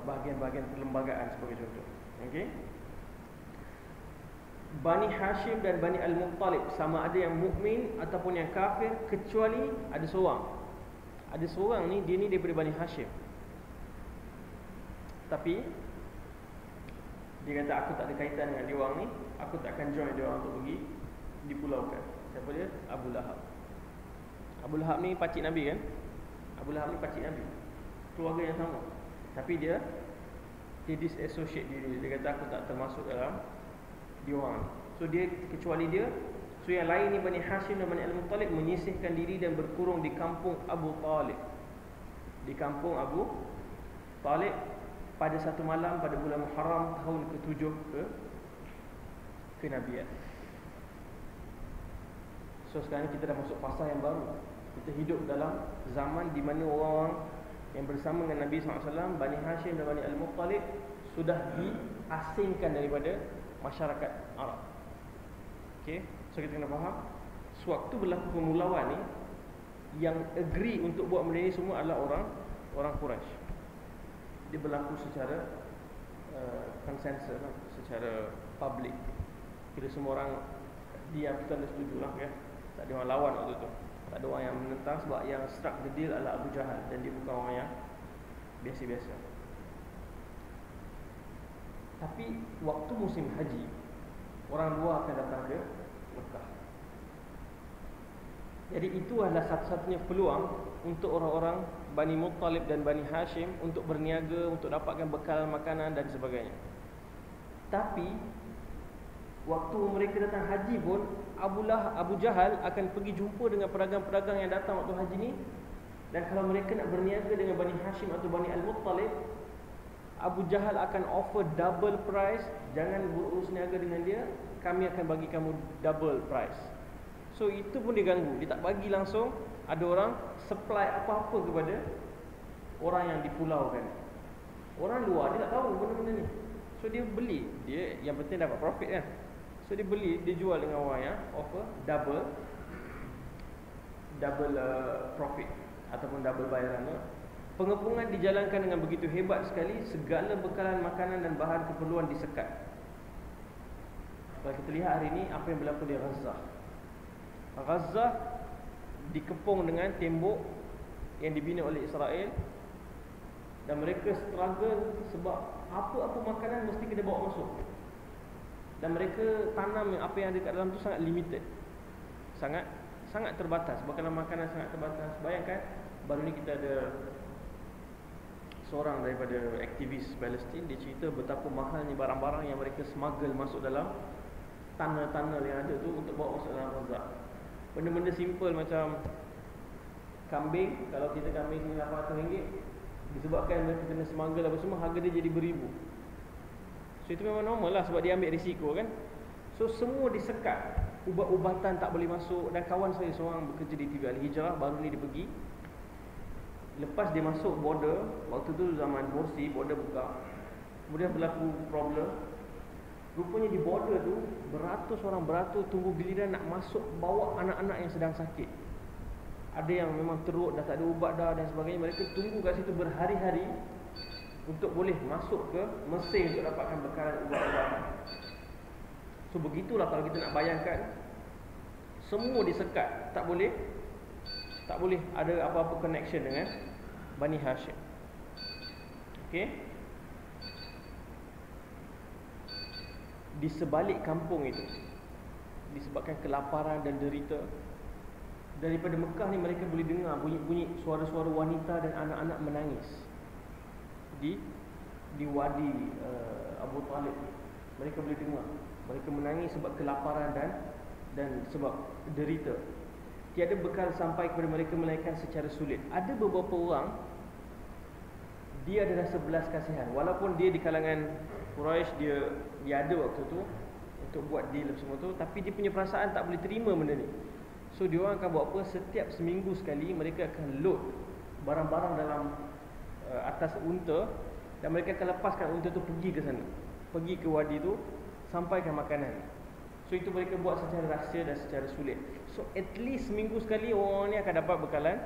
bahagian-bahagian perlembagaan sebagai contoh. Okey. Bani Hashim dan Bani Al-Muttalib sama ada yang mukmin ataupun yang kafir, kecuali ada seorang. Ada seorang ni, dia ni daripada Bani Hashim, tapi dia kata aku tak ada kaitan dengan dia orang ni, aku tak akan join dia orang untuk pergi dipulaukan. Siapa dia? Abu Lahab. Abu Lahab ni pakcik Nabi kan? Abu Lahab ni pakcik Nabi, keluarga yang sama. Tapi dia disassociate diri. Dia kata aku tak termasuk dalam dia orang. So dia, kecuali dia, so yang lain ni Bani Hashim dan Bani Al-Muttalib menyisihkan diri dan berkurung di kampung Abu Talib. Di kampung Abu Talib pada satu malam pada bulan Muharram tahun ke-7 kenabian. So sekarang kita dah masuk fasa yang baru. Kita hidup dalam zaman di mana orang-orang yang bersama dengan Nabi SAW, Bani Hashim dan Bani Al-Muttalib, sudah diasingkan daripada masyarakat Arab. Okay, so kita kena faham, sewaktu berlaku pemulauan ni, yang agree untuk buat benda ni semua adalah orang Quraisy. Dia berlaku secara konsensus lah, secara public. Kira semua orang diam, kita dah setuju lah kan. Tak ada orang lawan waktu tu, tak ada orang yang menentang, sebab yang struck the deal adalah Abu Jahal, dan dia bukan orang yang biasa-biasa. Tapi waktu musim haji, orang luar akan datang ke Mekah. Jadi itu adalah satu-satunya peluang untuk orang-orang Bani Muttalib dan Bani Hashim untuk berniaga, untuk dapatkan bekal makanan dan sebagainya. Tapi waktu mereka datang haji pun, Abu Jahal akan pergi jumpa dengan pedagang-pedagang yang datang waktu haji ni. Dan kalau mereka nak berniaga dengan Bani Hashim atau Bani Al-Muttalib, Abu Jahal akan offer double price. Jangan berurus niaga dengan dia, kami akan bagi kamu double price. So itu pun dia ganggu. Dia tak bagi langsung ada orang supply apa-apa kepada orang yang dipulaukan. Orang luar dia tak tahu benda-benda ni. So dia beli, dia yang penting dapat profit kan. So dia beli, dia jual dengan orang yang offer double profit ataupun double bayaran. Pengepungan dijalankan dengan begitu hebat sekali, segala bekalan makanan dan bahan keperluan disekat. Kalau kita lihat hari ini apa yang berlaku di Gaza dikepung dengan tembok yang dibina oleh Israel, dan mereka struggle sebab apa-apa makanan mesti kena bawa masuk. Dan mereka tanam apa yang ada kat dalam tu sangat limited, sangat terbatas. Bekalan makanan sangat terbatas. Bayangkan baru ni kita ada seorang daripada aktivis Palestin, dia cerita betapa mahalnya barang-barang yang mereka smuggle masuk dalam tunnel-tunnel yang ada tu untuk bawa masuk dalam Gaza. Benda-benda simple macam kambing, kalau kita kambing ni RM800, disebabkan mereka kena smuggle apa semua, harga dia jadi beribu. So itu memang normal lah, sebab dia ambil risiko kan. So semua disekat, ubat-ubatan tak boleh masuk. Dan kawan saya seorang bekerja di TV Al-Hijrah, baru ni dia pergi. Lepas dia masuk border, waktu tu zaman Morsi, border buka, kemudian berlaku problem. Rupanya di border tu beratus orang beratur tunggu giliran nak masuk, bawa anak-anak yang sedang sakit. Ada yang memang teruk, dah tak ada ubat dah dan sebagainya. Mereka tunggu kat situ berhari-hari untuk boleh masuk ke Mesir untuk dapatkan bekalan ubat-ubatan. So begitulah kalau kita nak bayangkan, semua disekat, tak boleh ada apa-apa connection dengan Bani Hashim. Okey. Di sebalik kampung itu, disebabkan kelaparan dan derita, daripada Mekah ni mereka boleh dengar bunyi-bunyi suara-suara wanita dan anak-anak menangis di wadi Abu Talib. Mereka boleh dengar mereka menangis sebab kelaparan dan sebab derita. Tiada bekal sampai kepada mereka melainkan secara sulit. Ada beberapa orang, dia ada rasa belas kasihan, walaupun dia di kalangan Quraisy, dia ada waktu tu untuk buat deal semua tu, tapi dia punya perasaan tak boleh terima benda ni. So dia orang akan buat apa? Setiap seminggu sekali mereka akan load barang-barang dalam atas unta, dan mereka akan lepaskan unta tu pergi ke sana, pergi ke wadi tu, sampaikan makanan. So itu mereka buat secara rahsia dan secara sulit. So at least seminggu sekali orang ni akan dapat bekalan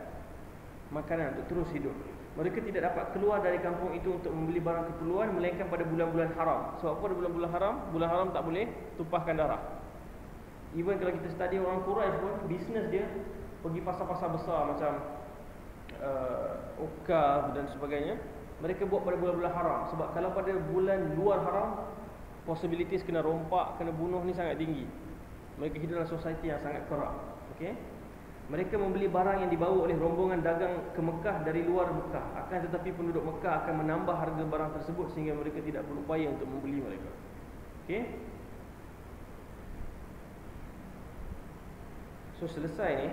makanan untuk terus hidup. Mereka tidak dapat keluar dari kampung itu untuk membeli barang keperluan, melainkan pada bulan-bulan haram. Sebab apa ada bulan-bulan haram? Bulan haram tak boleh tumpahkan darah. Even kalau kita study orang Quraisy pun, bisnes dia pergi pasar-pasar besar macam Uqab dan sebagainya, mereka buat pada bulan-bulan haram. Sebab kalau pada bulan luar haram, possibilities kena rompak, kena bunuh ni sangat tinggi. Mereka hidup dalam society yang sangat korup. Okay? Mereka membeli barang yang dibawa oleh rombongan dagang ke Mekah dari luar Mekah. Akan tetapi penduduk Mekah akan menambah harga barang tersebut sehingga mereka tidak berupaya untuk membeli mereka. Okay? So selesai ni,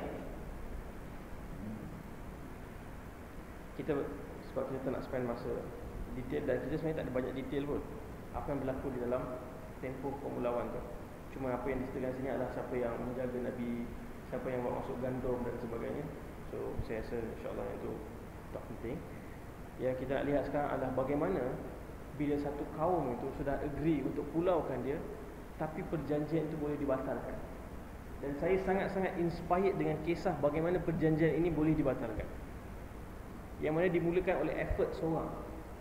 kita sebab kita tak nak spend masa detail, dan kita sebenarnya tak ada banyak detail pun apa yang berlaku di dalam tempoh permulawan tu. Cuma apa yang diceritakan sini adalah siapa yang menjaga Nabi, siapa yang bawa masuk gandum dan sebagainya. So saya rasa insyaAllah itu tak penting. Yang kita nak lihat sekarang adalah bagaimana bila satu kaum itu sudah agree untuk pulaukan dia, tapi perjanjian itu boleh dibatalkan. Dan saya sangat-sangat inspired dengan kisah bagaimana perjanjian ini boleh dibatalkan, yang mana dimulakan oleh effort seorang.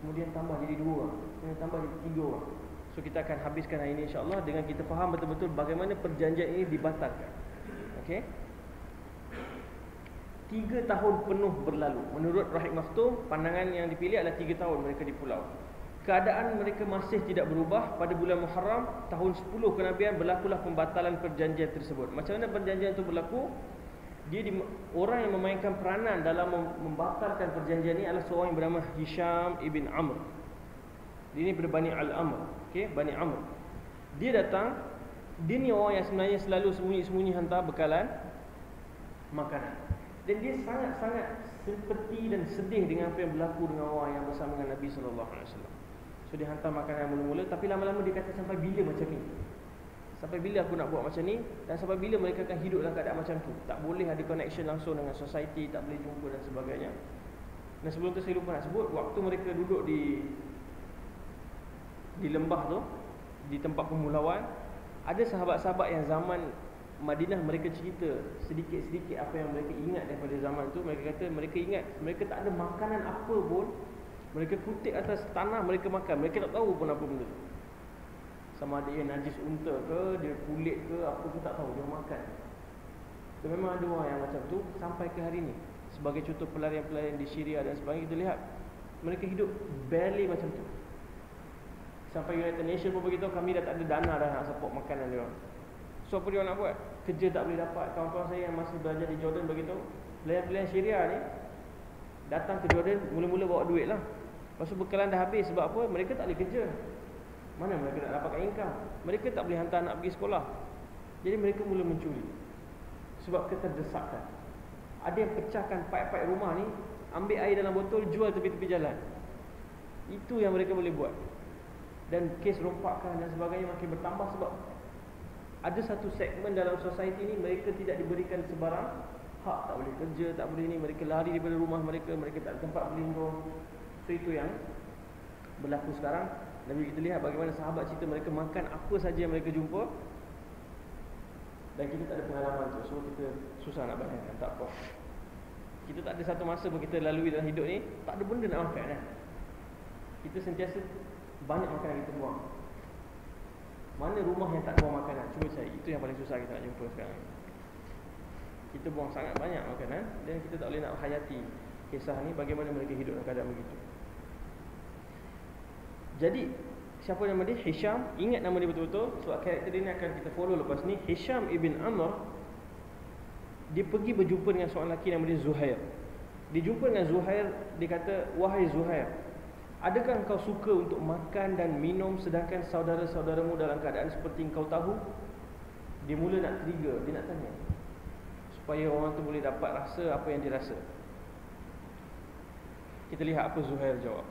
kemudian tambah jadi 2 orang, kemudian tambah jadi 3 orang. So kita akan habiskan hari ini insya-Allah dengan kita faham betul-betul bagaimana perjanjian ini dibatalkan. Okey. 3 tahun penuh berlalu. Menurut Rahib Maktum, pandangan yang dipilih adalah 3 tahun mereka di pulau. Keadaan mereka masih tidak berubah. Pada bulan Muharram tahun 10 kenabian berlakulah pembatalan perjanjian tersebut. Macam mana perjanjian itu berlaku? Orang yang memainkan peranan dalam membatalkan perjanjian ini adalah seorang yang bernama Hisham ibn Amr. Dia ni Bani Al-Amr. Okey, Bani Amr. Dia datang, dia ni orang yang sebenarnya selalu sembunyi-sembunyi hantar bekalan makanan. Dan dia sangat-sangat simpati dan sedih dengan apa yang berlaku dengan orang yang bersama dengan Nabi sallallahu alaihi wasallam. So dia hantar makanan mula-mula, tapi lama-lama dia kata sampai bila macam ni? Sampai bila aku nak buat macam ni? Dan sampai bila mereka akan hidup dalam keadaan macam tu? Tak boleh ada connection langsung dengan society, tak boleh jumpa dan sebagainya. Dan sebelum tu saya lupa nak sebut, waktu mereka duduk di lembah tu, di tempat pemulauan, ada sahabat-sahabat yang zaman Madinah mereka cerita sedikit-sedikit apa yang mereka ingat daripada zaman tu. Mereka kata mereka ingat mereka tak ada makanan apa pun, mereka kutip atas tanah mereka makan. Mereka tak tahu pun apa benda tu, sama ada dia najis unta ke, dia kulit ke, apa pun tak tahu, dia makan. Dan memang ada orang yang macam tu sampai ke hari ni. Sebagai contoh pelarian-pelarian di Syria dan sebagainya, kita lihat mereka hidup barely macam tu. Sampai United Nations pun beritahu kami dah tak ada dana dah nak support makanan dia orang. So apa dia nak buat? Kerja tak boleh dapat. Kawan-kawan saya yang masih belajar di Jordan beritahu, pelarian-pelarian Syria ni datang ke Jordan, mula-mula bawa duit lah. Lepas tu bekalan dah habis. Sebab apa? Mereka tak boleh kerja. Mana mereka nak dapatkan income? Mereka tak boleh hantar anak pergi sekolah. Jadi mereka mula mencuri. Sebab keterdesakan. Ada yang pecahkan paip-paip rumah ni, ambil air dalam botol, jual tepi-tepi jalan. Itu yang mereka boleh buat. Dan kes rompakan dan sebagainya makin bertambah sebab ada satu segmen dalam society ni mereka tidak diberikan sebarang hak. Tak boleh kerja, tak boleh ni. Mereka lari daripada rumah mereka, mereka tak ada tempat berlindung. So itu yang berlaku sekarang. Dan kita lihat bagaimana sahabat cerita mereka makan apa saja yang mereka jumpa. Dan kita tak ada pengalaman tu, so kita susah nak bayangkan. Tak apa, kita tak ada satu masa pun kita lalui dalam hidup ni tak ada benda nak makan kan? Kita sentiasa banyak makanan kita buang. Mana rumah yang tak buang makanan? Cuba cari. Itu yang paling susah kita nak jumpa sekarang. Kita buang sangat banyak makanan dan kita tak boleh nak hayati kisah ni, bagaimana mereka hidup dalam keadaan begitu. Jadi siapa nama dia? Hisham. Ingat nama dia betul-betul sebab karakter dia ni akan kita follow lepas ni. Hisham ibn Amr, dia pergi berjumpa dengan seorang lelaki nama dia Zuhair. Dia jumpa dengan Zuhair. Dia kata, wahai Zuhair, adakah engkau suka untuk makan dan minum sedangkan saudara-saudaramu dalam keadaan seperti engkau tahu? Dia mula nak trigger, dia nak tanya supaya orang tu boleh dapat rasa apa yang dia rasa. Kita lihat apa Zuhair jawab.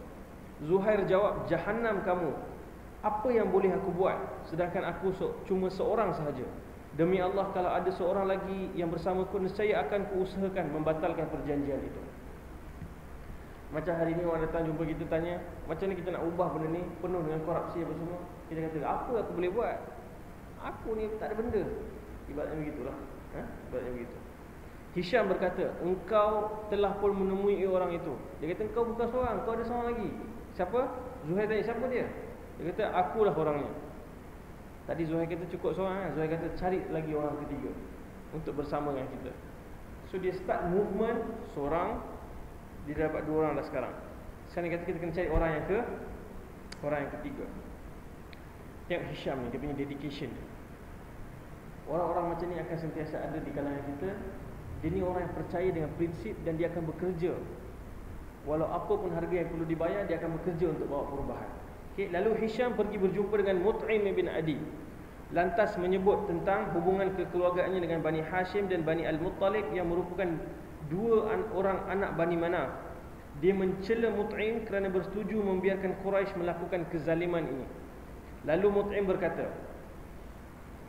Zuhair jawab, jahannam kamu, apa yang boleh aku buat sedangkan aku cuma seorang sahaja. Demi Allah, kalau ada seorang lagi yang bersamaku, nescaya akan kuusahakan membatalkan perjanjian itu. Macam hari ni orang datang jumpa kita tanya, macam ni kita nak ubah benda ni, penuh dengan korupsi apa semua. Kita kata, apa aku boleh buat? Aku ni tak ada benda. Ibaratnya begitulah. Ibaratnya begitu. Hisham berkata, engkau telah pun menemui orang itu. Dia kata, engkau bukan seorang, engkau ada seorang lagi. Siapa? Zuhair tanya, siapa dia? Dia kata, akulah orangnya. Tadi Zuhair kata cukup seorang kan? Zuhair kata, cari lagi orang ketiga untuk bersama dengan kita. So dia start movement seorang. Dia dapat 2 orang dah sekarang. Sekarang dia kata kita kena cari orang yang ketiga. Tengok Hisham ni, dia punya dedication dia. Orang-orang macam ni akan sentiasa ada di kalangan kita. Dia ni orang yang percaya dengan prinsip dan dia akan bekerja. Walau apa pun harga yang perlu dibayar, dia akan bekerja untuk bawa perubahan. Okay, lalu Hisham pergi berjumpa dengan Mut'im bin Adi. Lantas menyebut tentang hubungan kekeluargaannya dengan Bani Hashim dan Bani Al-Muttalib yang merupakan 2 orang anak Bani Manaf. Dia mencela Mut'im kerana bersetuju membiarkan Quraisy melakukan kezaliman ini. Lalu Mut'im berkata,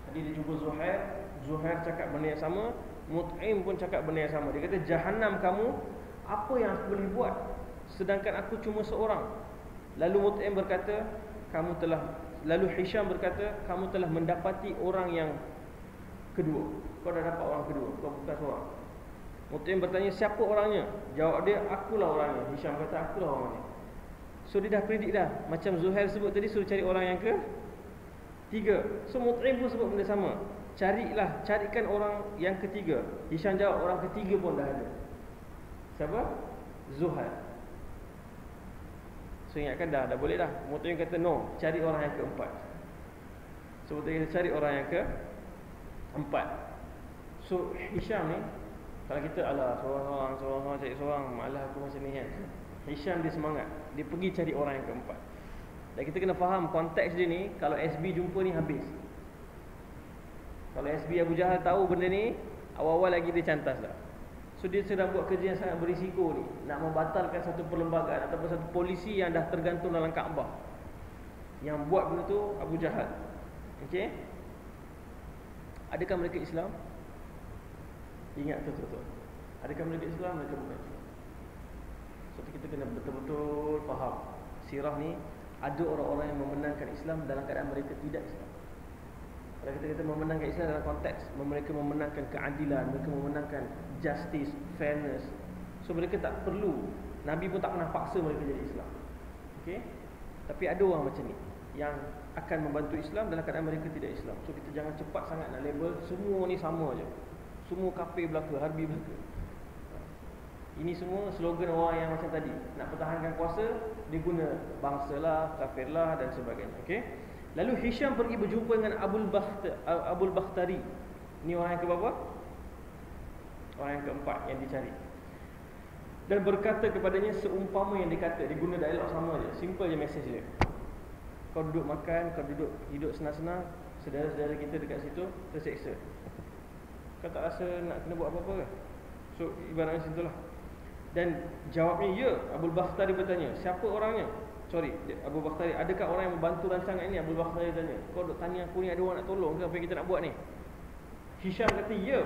tadi dia jumpa Zuhair, Zuhair cakap benda yang sama, Mut'im pun cakap benda yang sama. Dia kata, jahannam kamu, apa yang aku boleh buat sedangkan aku cuma seorang. Lalu Mut'im berkata, lalu Hisham berkata, kamu telah mendapati orang yang kedua. Kau dah dapat orang kedua, kau bukan seorang. Mut'im bertanya, siapa orangnya? Jawab dia, akulah orangnya. Hisham kata, akulah orangnya. So dia dah predict dah. Macam Zuhair sebut tadi, suruh cari orang yang ketiga. So Mut'im pun sebut benda sama. Carikan orang yang ketiga. Hisham jawab orang ketiga pun dah ada. Siapa? Zuhair. So ingatkan dah boleh dah. Mut'im kata no, cari orang yang keempat. So Mut'im kata cari orang yang keempat. So Hisham ni, kalau kita seorang cari seorang, malah aku macam ni kan. Hisham dia semangat, dia pergi cari orang yang keempat. Dan kita kena faham konteks dia ni. Kalau SB jumpa ni habis. Kalau SB Abu Jahal tahu benda ni, awal-awal lagi dia cantas dah. So dia sedang buat kerja yang sangat berisiko ni, nak membatalkan satu perlembagaan ataupun satu polisi yang dah tergantung dalam Kaabah. Yang buat benda tu Abu Jahal. Okey. Adakah mereka Islam? Ingat betul-betul. Adakah mereka Islam? Mereka bukan Islam. So kita kena betul-betul faham. Sirah ni ada orang-orang yang memenangkan Islam dalam keadaan mereka tidak Islam. Kalau kita kata memenangkan Islam dalam konteks mereka memenangkan keadilan, mereka memenangkan justice, fairness. So mereka tak perlu, Nabi pun tak pernah paksa mereka jadi Islam. Okey? Tapi ada orang macam ni yang akan membantu Islam dalam keadaan mereka tidak Islam. So kita jangan cepat sangat nak label semua ni sama je. Semua kafir belaka, harbi belaka. Ini semua slogan orang yang macam tadi, nak pertahankan kuasa, dia guna bangsa lah, kafir lah dan sebagainya. Okey? Lalu Hisham pergi berjumpa dengan Abul Bakhtari. Ini orang yang keberapa? Orang yang keempat yang dicari. Dan berkata kepadanya seumpama yang dikata. Dia guna dialog sama je, simple je message dia. Kau duduk makan, kau duduk hidup senang-senang, saudara-saudara kita dekat situ terseksa. Kau tak rasa nak kena buat apa-apa ke? So ibaratnya macam itulah. Dan jawabnya ya. Abul Bakhtari bertanya, siapa orangnya? Abu Bakhtari, adakah orang yang membantu rancangan ini? Abu Bakhtari tanya, kau duk tanya aku ni ada orang nak tolong ke apa yang kita nak buat ni? Hisham kata ya.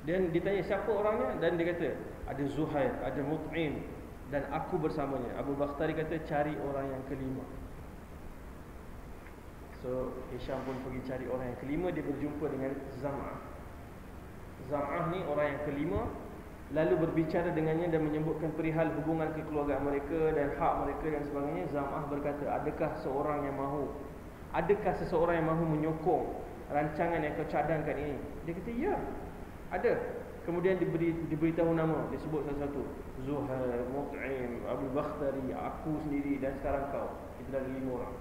Dan ditanya siapa orangnya, dan dia kata ada Zuhair, ada Mut'im, dan aku bersamanya. Abu Bakhtari kata cari orang yang kelima. So Hisham pun pergi cari orang yang kelima. Dia berjumpa dengan Zam'ah. Zam'ah ni orang yang kelima, lalu berbicara dengannya dan menyebutkan perihal hubungan kekeluargaan mereka dan hak mereka dan sebagainya. Zam'ah berkata, adakah seseorang yang mahu menyokong rancangan yang kau cadangkan ini? Dia kata ya, ada. Kemudian diberitahu nama, disebut satu-satu, Zuhair, Mut'im, Abu Bakhtari, aku sendiri dan sekarang kau. Kita dah 5 orang.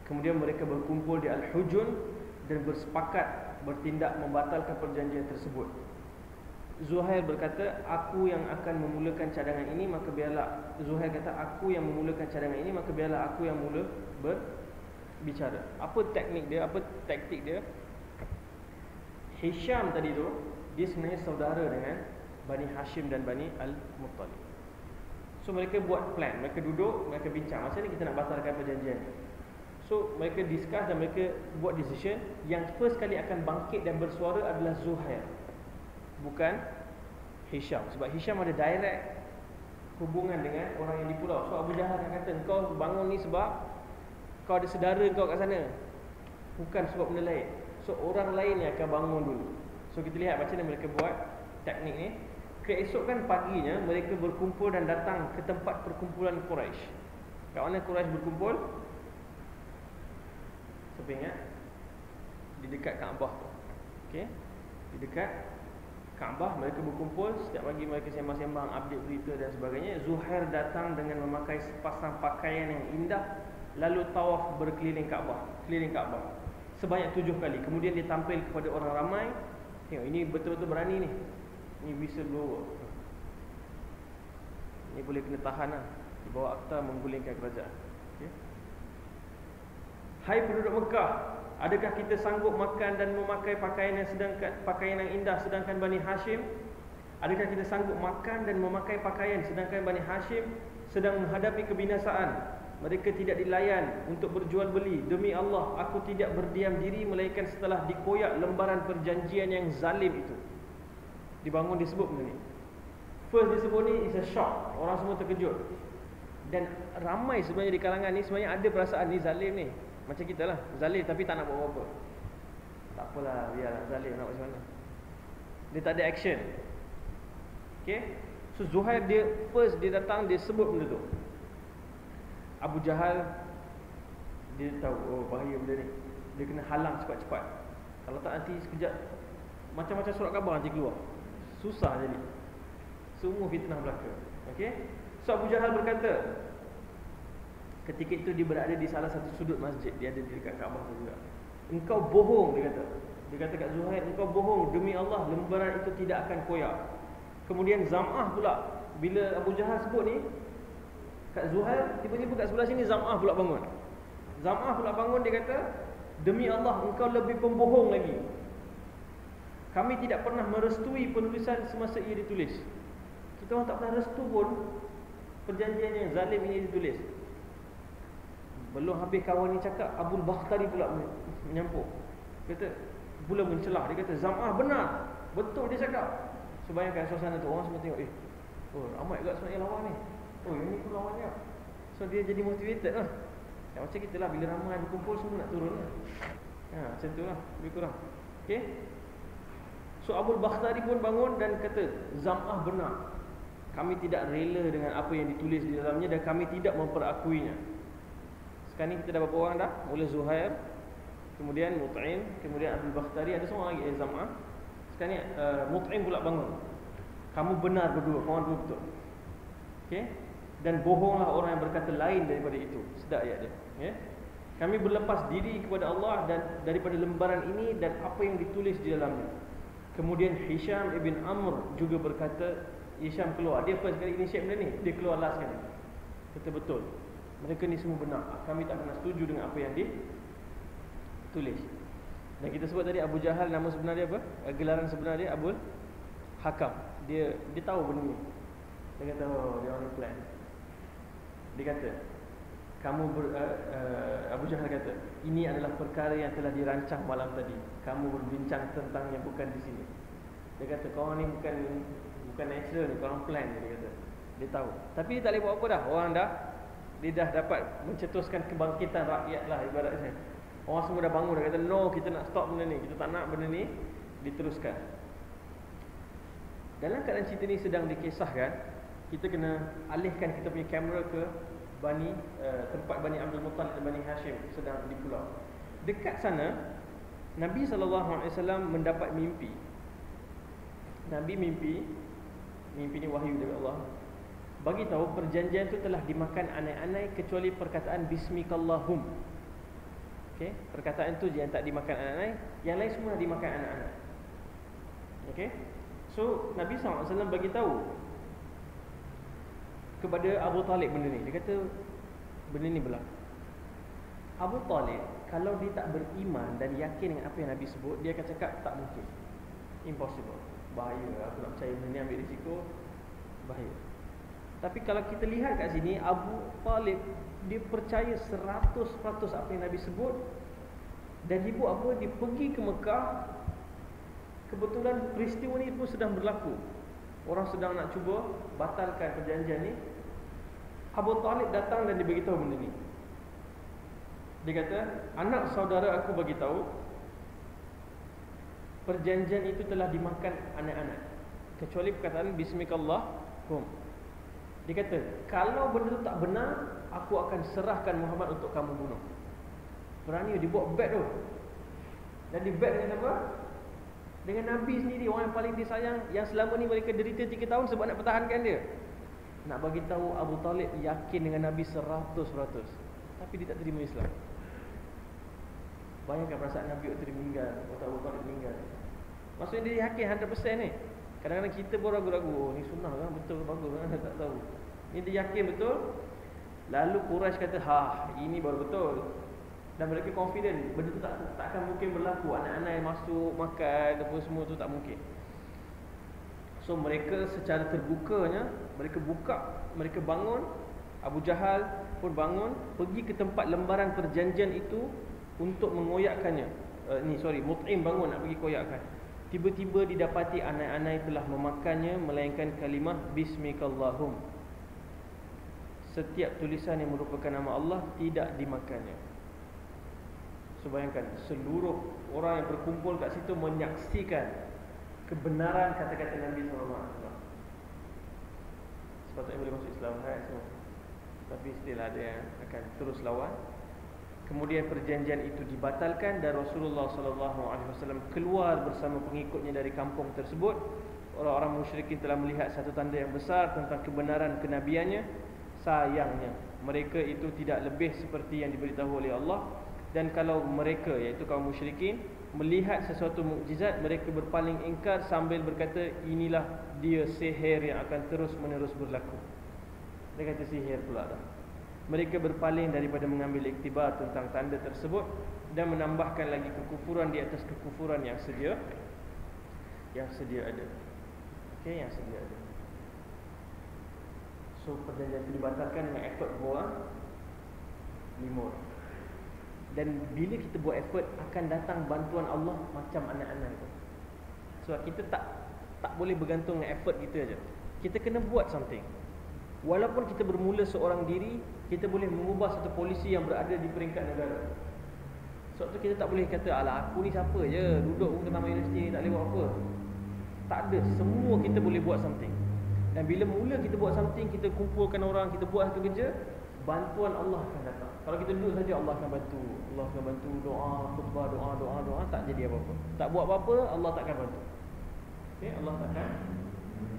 Kemudian mereka berkumpul di Al-Hujun dan bersepakat bertindak membatalkan perjanjian tersebut. Zuhair berkata, aku yang akan memulakan cadangan ini, maka biarlah. Zuhair kata, aku yang memulakan cadangan ini, maka biarlah aku yang mula berbicara. Apa teknik dia, apa taktik dia? Hisham tadi tu, dia sebenarnya saudara dengan Bani Hashim dan Bani Al-Muttalib. So mereka buat plan, mereka duduk, mereka bincang, macam ni kita nak batalkan perjanjian. So mereka discuss dan mereka buat decision. Yang first kali akan bangkit dan bersuara adalah Zuhair, bukan Hisham. Sebab Hisham ada direct hubungan dengan orang yang di pulau. So Abu Jahal akan kata, kau bangun ni sebab kau ada saudara kau kat sana, bukan sebab benda lain. So orang lain yang akan bangun dulu. So kita lihat macam mana mereka buat teknik ni. Keesokan paginya mereka berkumpul dan datang ke tempat perkumpulan Quraisy. Kat mana Quraisy berkumpul? Siapa ingat? Di dekat Kaabah tu. Okey. Di dekat Kaabah mereka berkumpul. Setiap pagi mereka sembang-sembang, update berita dan sebagainya. Zuhair datang dengan memakai sepasang pakaian yang indah, lalu tawaf berkeliling Kaabah, keliling Kaabah sebanyak 7 kali. Kemudian dia tampil kepada orang ramai. Tengok, ini betul-betul berani ni. Ini whistleblower. Ini boleh kena tahan lah. Di bawah akta menggulingkan kerajaan. Okay. Hai penduduk Mekah, adakah kita sanggup makan dan memakai pakaian yang indah sedangkan Bani Hashim? Adakah kita sanggup makan dan memakai pakaian sedangkan Bani Hashim sedang menghadapi kebinasaan? Mereka tidak dilayan untuk berjual beli. Demi Allah, aku tidak berdiam diri melainkan setelah dikoyak lembaran perjanjian yang zalim itu. Dibangun disebut benda ni. First disebut ni is a shock. Orang semua terkejut. Dan ramai sebenarnya di kalangan ni sebenarnya ada perasaan ni zalim ni. Macam kita lah, zalim tapi tak nak buat apa-apa. Tak apalah, biarlah zalim nak buat macam mana. Dia tak ada action. Okay. So Zuhair dia datang, dia sebut benda tu. Abu Jahal dia tahu, oh bahaya benda ni. Dia kena halang cepat-cepat. Kalau tak nanti sekejap macam-macam surat khabar nanti keluar. Susah jadi. Semua fitnah belaka. Okey? So Abu Jahal berkata, ketika itu dia berada di salah satu sudut masjid, dia ada di dekat Kaabah tu juga. Engkau bohong, dia kata. Dia kata kat Zuhair, engkau bohong, demi Allah lembaran itu tidak akan koyak. Kemudian Zam'ah pula, bila Abu Jahal sebut ni kat Zuhair, tiba-tiba kat sebelah sini Zam'ah pula bangun. Zam'ah pula bangun, dia kata, demi Allah engkau lebih pembohong lagi. Kami tidak pernah merestui penulisan semasa ia ditulis. Kita orang tak pernah restu pun perjanjian yang zalim ini ditulis. Belum habis kawan ni cakap, Abul Bakhtari pula menyampuk. Kata, pula mencelah. Dia kata, Zam'ah benar, betul dia cakap. So bayangkan suasana tu, orang semua tengok, oh ramai juga sebenarnya lawan ni. Oh ini pun lawan dia. So dia jadi motivated lah. Macam kita lah, bila ramai berkumpul semua nak turun lah. Macam tu lah, lebih kurang. Okay. So Abul Bakhtari pun bangun dan kata, Zam'ah benar, kami tidak rela dengan apa yang ditulis di dalamnya dan kami tidak memperakuinya. Sekarang ni kita dah berapa orang dah? Mula Zuhair, kemudian Mut'im, kemudian Abul Bakhtari, ada seorang lagi Zam'ah. Sekarang ni Mut'im pula bangun. Kamu benar berdua, kawan dua betul. Okay? Dan bohonglah orang yang berkata lain daripada itu. Sedap ayat dia. Okay? Kami berlepas diri kepada Allah dan daripada lembaran ini dan apa yang ditulis di dalamnya. Kemudian Hisham ibn Amr juga berkata, Hisham keluar. Dia first kali initiate benda ni. Dia keluar last kali. Kata betul, mereka ni semua benar. Kami tak pernah setuju dengan apa yang ditulis. Dan kita sebut tadi Abu Jahal, nama sebenar dia apa? Gelaran sebenar dia Abul Hakam. Dia tahu benda ni. Dia kata, oh dia orang plan. Dia kata, Abu Jahal kata, ini adalah perkara yang telah dirancang malam tadi. Kamu berbincang tentangnya bukan di sini. Dia kata, kau ni bukan natural ni, kau orang plan. Dia kata, dia tahu. Tapi dia tak boleh buat apa dah. Orang dia dah dapat mencetuskan kebangkitan rakyat lah ibaratnya. Orang semua dah bangun, dia kata, no, kita nak stop benda ni, kita tak nak benda ni diteruskan. Dalam keadaan cerita ni sedang dikisahkan, kita kena alihkan kita punya kamera ke tempat Bani Abdul Muttalib dan Bani Hashim sedang di pulau. Dekat sana Nabi SAW mendapat mimpi. Nabi mimpi ni wahyu dari Allah, bagi tahu perjanjian itu telah dimakan anai-anai kecuali perkataan Bismikallahum. Okay? Perkataan itu yang tak dimakan anai-anai, yang lain semua dimakan anak-anak. Okay? So Nabi SAW bagi tahu kepada Abu Talib benda ni. Dia kata benda ni berlaku. Abu Talib kalau dia tak beriman dan yakin dengan apa yang Nabi sebut, dia akan cakap tak mungkin, impossible, bahaya, aku nak percaya benda ni, ambil risiko, bahaya. Tapi kalau kita lihat kat sini, Abu Talib dia percaya 100% apa yang Nabi sebut. Dan dia buat apa? Dia pergi ke Mekah. Kebetulan peristiwa ni pun sedang berlaku. Orang sedang nak cuba batalkan perjanjian ni. Abu Talib datang dan dia beritahu benda ni. Dia kata, anak saudara aku bagi tahu perjanjian itu telah dimakan anak-anak kecuali perkataan Bismikallahum. Dia kata, kalau benda tu tak benar, aku akan serahkan Muhammad untuk kamu bunuh. Berani dia buat bet tu. Dan dia bet dengan apa? Dengan Nabi sendiri, orang yang paling disayang, yang selama ni mereka derita 3 tahun sebab nak pertahankan dia. Nak bagi tahu Abu Talib yakin dengan Nabi 100%. Tapi dia tak terima Islam. Bayangkan perasaan Nabi waktu dia meninggal, waktu Abu Talib meninggal. Maksudnya dia yakin 100% ni. Kadang-kadang kita pun ragu-ragu, oh ni sunnah kan, betul ke bagus kan, tak tahu. Ni dia yakin betul. Lalu Quraisy kata, ini baru betul. Dan mereka confident benda tu tak akan mungkin berlaku. Anak-anak yang masuk makan apa semua tu tak mungkin. So mereka secara terbukanya, mereka bangun. Abu Jahal pun bangun, pergi ke tempat lembaran perjanjian itu untuk mengoyakkannya. Mut'im bangun nak pergi koyakkan. Tiba-tiba didapati anak-anak telah memakannya, melainkan kalimah Bismikallahum. Setiap tulisan yang merupakan nama Allah tidak dimakannya. So bayangkan, seluruh orang yang berkumpul kat situ menyaksikan kebenaran kata-kata Nabi SAW. sepatutnya boleh masuk Islam kan semua. Tapi still ada yang akan terus lawan. Kemudian perjanjian itu dibatalkan dan Rasulullah SAW keluar bersama pengikutnya dari kampung tersebut. Orang-orang musyrikin telah melihat satu tanda yang besar tentang kebenaran kenabiannya. Sayangnya mereka itu tidak lebih seperti yang diberitahu oleh Allah. Dan kalau mereka, iaitu kaum musyrikin, melihat sesuatu mukjizat, mereka berpaling ingkar sambil berkata, inilah dia sihir yang akan terus menerus berlaku. Dia kata sihir pula dah. Mereka berpaling daripada mengambil iktibar tentang tanda tersebut dan menambahkan lagi kekufuran di atas kekufuran yang sedia ada. Okey, yang sedia ada. So perjanjian itu dibatalkan dengan effort orang 5 orang. Dan bila kita buat effort, akan datang bantuan Allah macam anak-anak itu. So kita tak boleh bergantung dengan effort kita aja. Kita kena buat something. Walaupun kita bermula seorang diri, kita boleh mengubah satu polisi yang berada di peringkat negara. Sebab tu kita tak boleh kata, alah aku ni siapa je, duduk ke taman universiti tak boleh buat apa. Tak ada, semua kita boleh buat something. Dan bila mula kita buat something, kita kumpulkan orang, kita buat satu kerja, bantuan Allah akan datang. Kalau kita duduk saja, Allah akan bantu. Allah akan bantu, doa, khutbah, doa, tak jadi apa-apa. Tak buat apa-apa, Allah takkan bantu. Okay, Allah takkan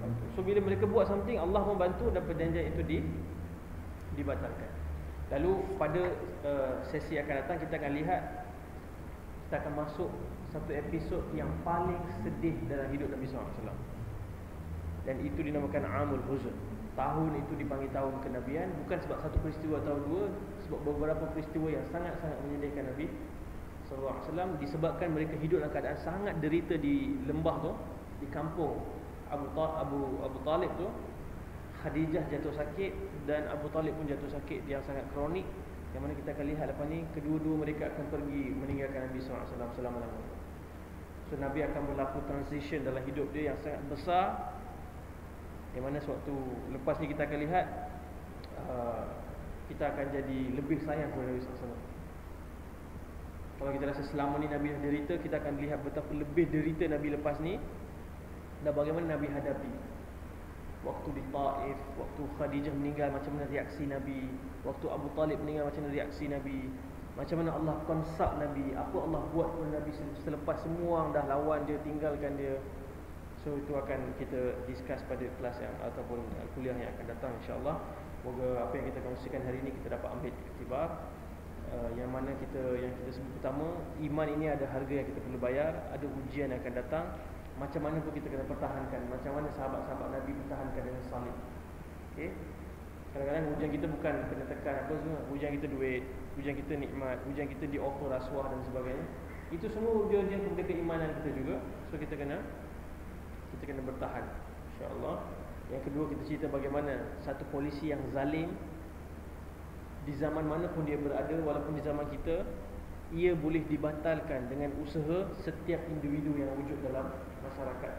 bantu. So bila mereka buat something, Allah membantu dan perjanjian itu dibatalkan. Lalu pada sesi akan datang, kita akan lihat, kita akan masuk satu episod yang paling sedih dalam hidup Nabi SAW. Dan itu dinamakan Amul Huzn. Tahun itu dipanggil tahun kenabian, bukan sebab satu peristiwa atau dua, sebab beberapa peristiwa yang sangat-sangat menyedihkan Nabi SAW. Disebabkan mereka hidup dalam keadaan sangat derita di lembah tu, di kampung Abu Talib tu. Khadijah jatuh sakit dan Abu Talib pun jatuh sakit yang sangat kronik, yang mana kita akan lihat lepas ni kedua-dua mereka akan pergi meninggalkan Nabi SAW selama-lamanya. So Nabi akan berlaku transition dalam hidup dia yang sangat besar, yang mana sewaktu lepas ni kita akan lihat kita akan jadi lebih sayang kepada Nabi SAW. Kalau kita rasa selama ni Nabi derita, kita akan lihat betapa lebih derita Nabi lepas ni dan bagaimana Nabi hadapi. Waktu di Taif, waktu Khadijah meninggal, macam mana reaksi Nabi. Waktu Abu Talib meninggal, macam mana reaksi Nabi. Macam mana Allah consult Nabi, apa Allah buat kepada Nabi selepas semua orang dah lawan dia, tinggalkan dia. So itu akan kita discuss pada kelas yang ataupun kuliah yang akan datang, insya-Allah. Semoga apa yang kita kongsikan hari ini kita dapat ambil iktibar. Yang mana yang kita sebut pertama, iman ini ada harga yang kita perlu bayar, ada ujian yang akan datang. Macam mana pun kita kena pertahankan. Macam mana sahabat-sahabat Nabi pertahankan dengan salib. Okay? Kadang-kadang ujian kita bukan kena tekan apa semua. Ujian kita duit, ujian kita nikmat, ujian kita di offer rasuah dan sebagainya. Itu semua ujian kepada keimanan kita juga. So kita kena bertahan, insya-Allah. Yang kedua, kita cerita bagaimana satu polisi yang zalim di zaman mana pun dia berada, walaupun di zaman kita, ia boleh dibatalkan dengan usaha setiap individu yang wujud dalam masyarakat.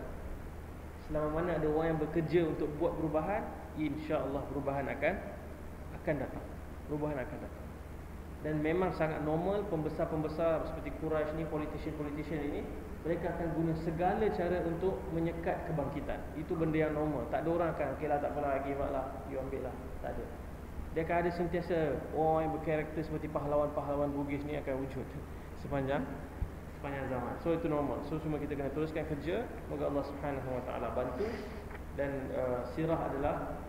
Selama mana ada orang yang bekerja untuk buat perubahan, insya-Allah perubahan akan datang. Perubahan akan datang. Dan memang sangat normal pembesar-pembesar seperti Quraisy ni, politician ini, mereka akan guna segala cara untuk menyekat kebangkitan. Itu benda yang normal. Tak ada orang akan, okeylah tak apalah, give up lah, you ambil lah. Tak ada. Dia akan ada sentiasa orang yang berkarakter seperti pahlawan-pahlawan Bugis ni akan wujud sepanjang zaman. So itu normal. So semua kita kena teruskan kerja. Semoga Allah Subhanahu Wa Taala bantu. Dan sirah adalah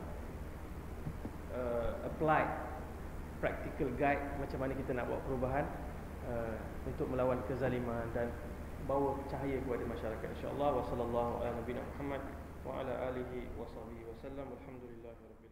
applied practical guide macam mana kita nak buat perubahan untuk melawan kezaliman dan bawa cahaya kepada masyarakat, insya-Allah. Wa sallallahu ala nabiyina Muhammad wa ala alihi wa sahbihi wasallam. Alhamdulillahirabbil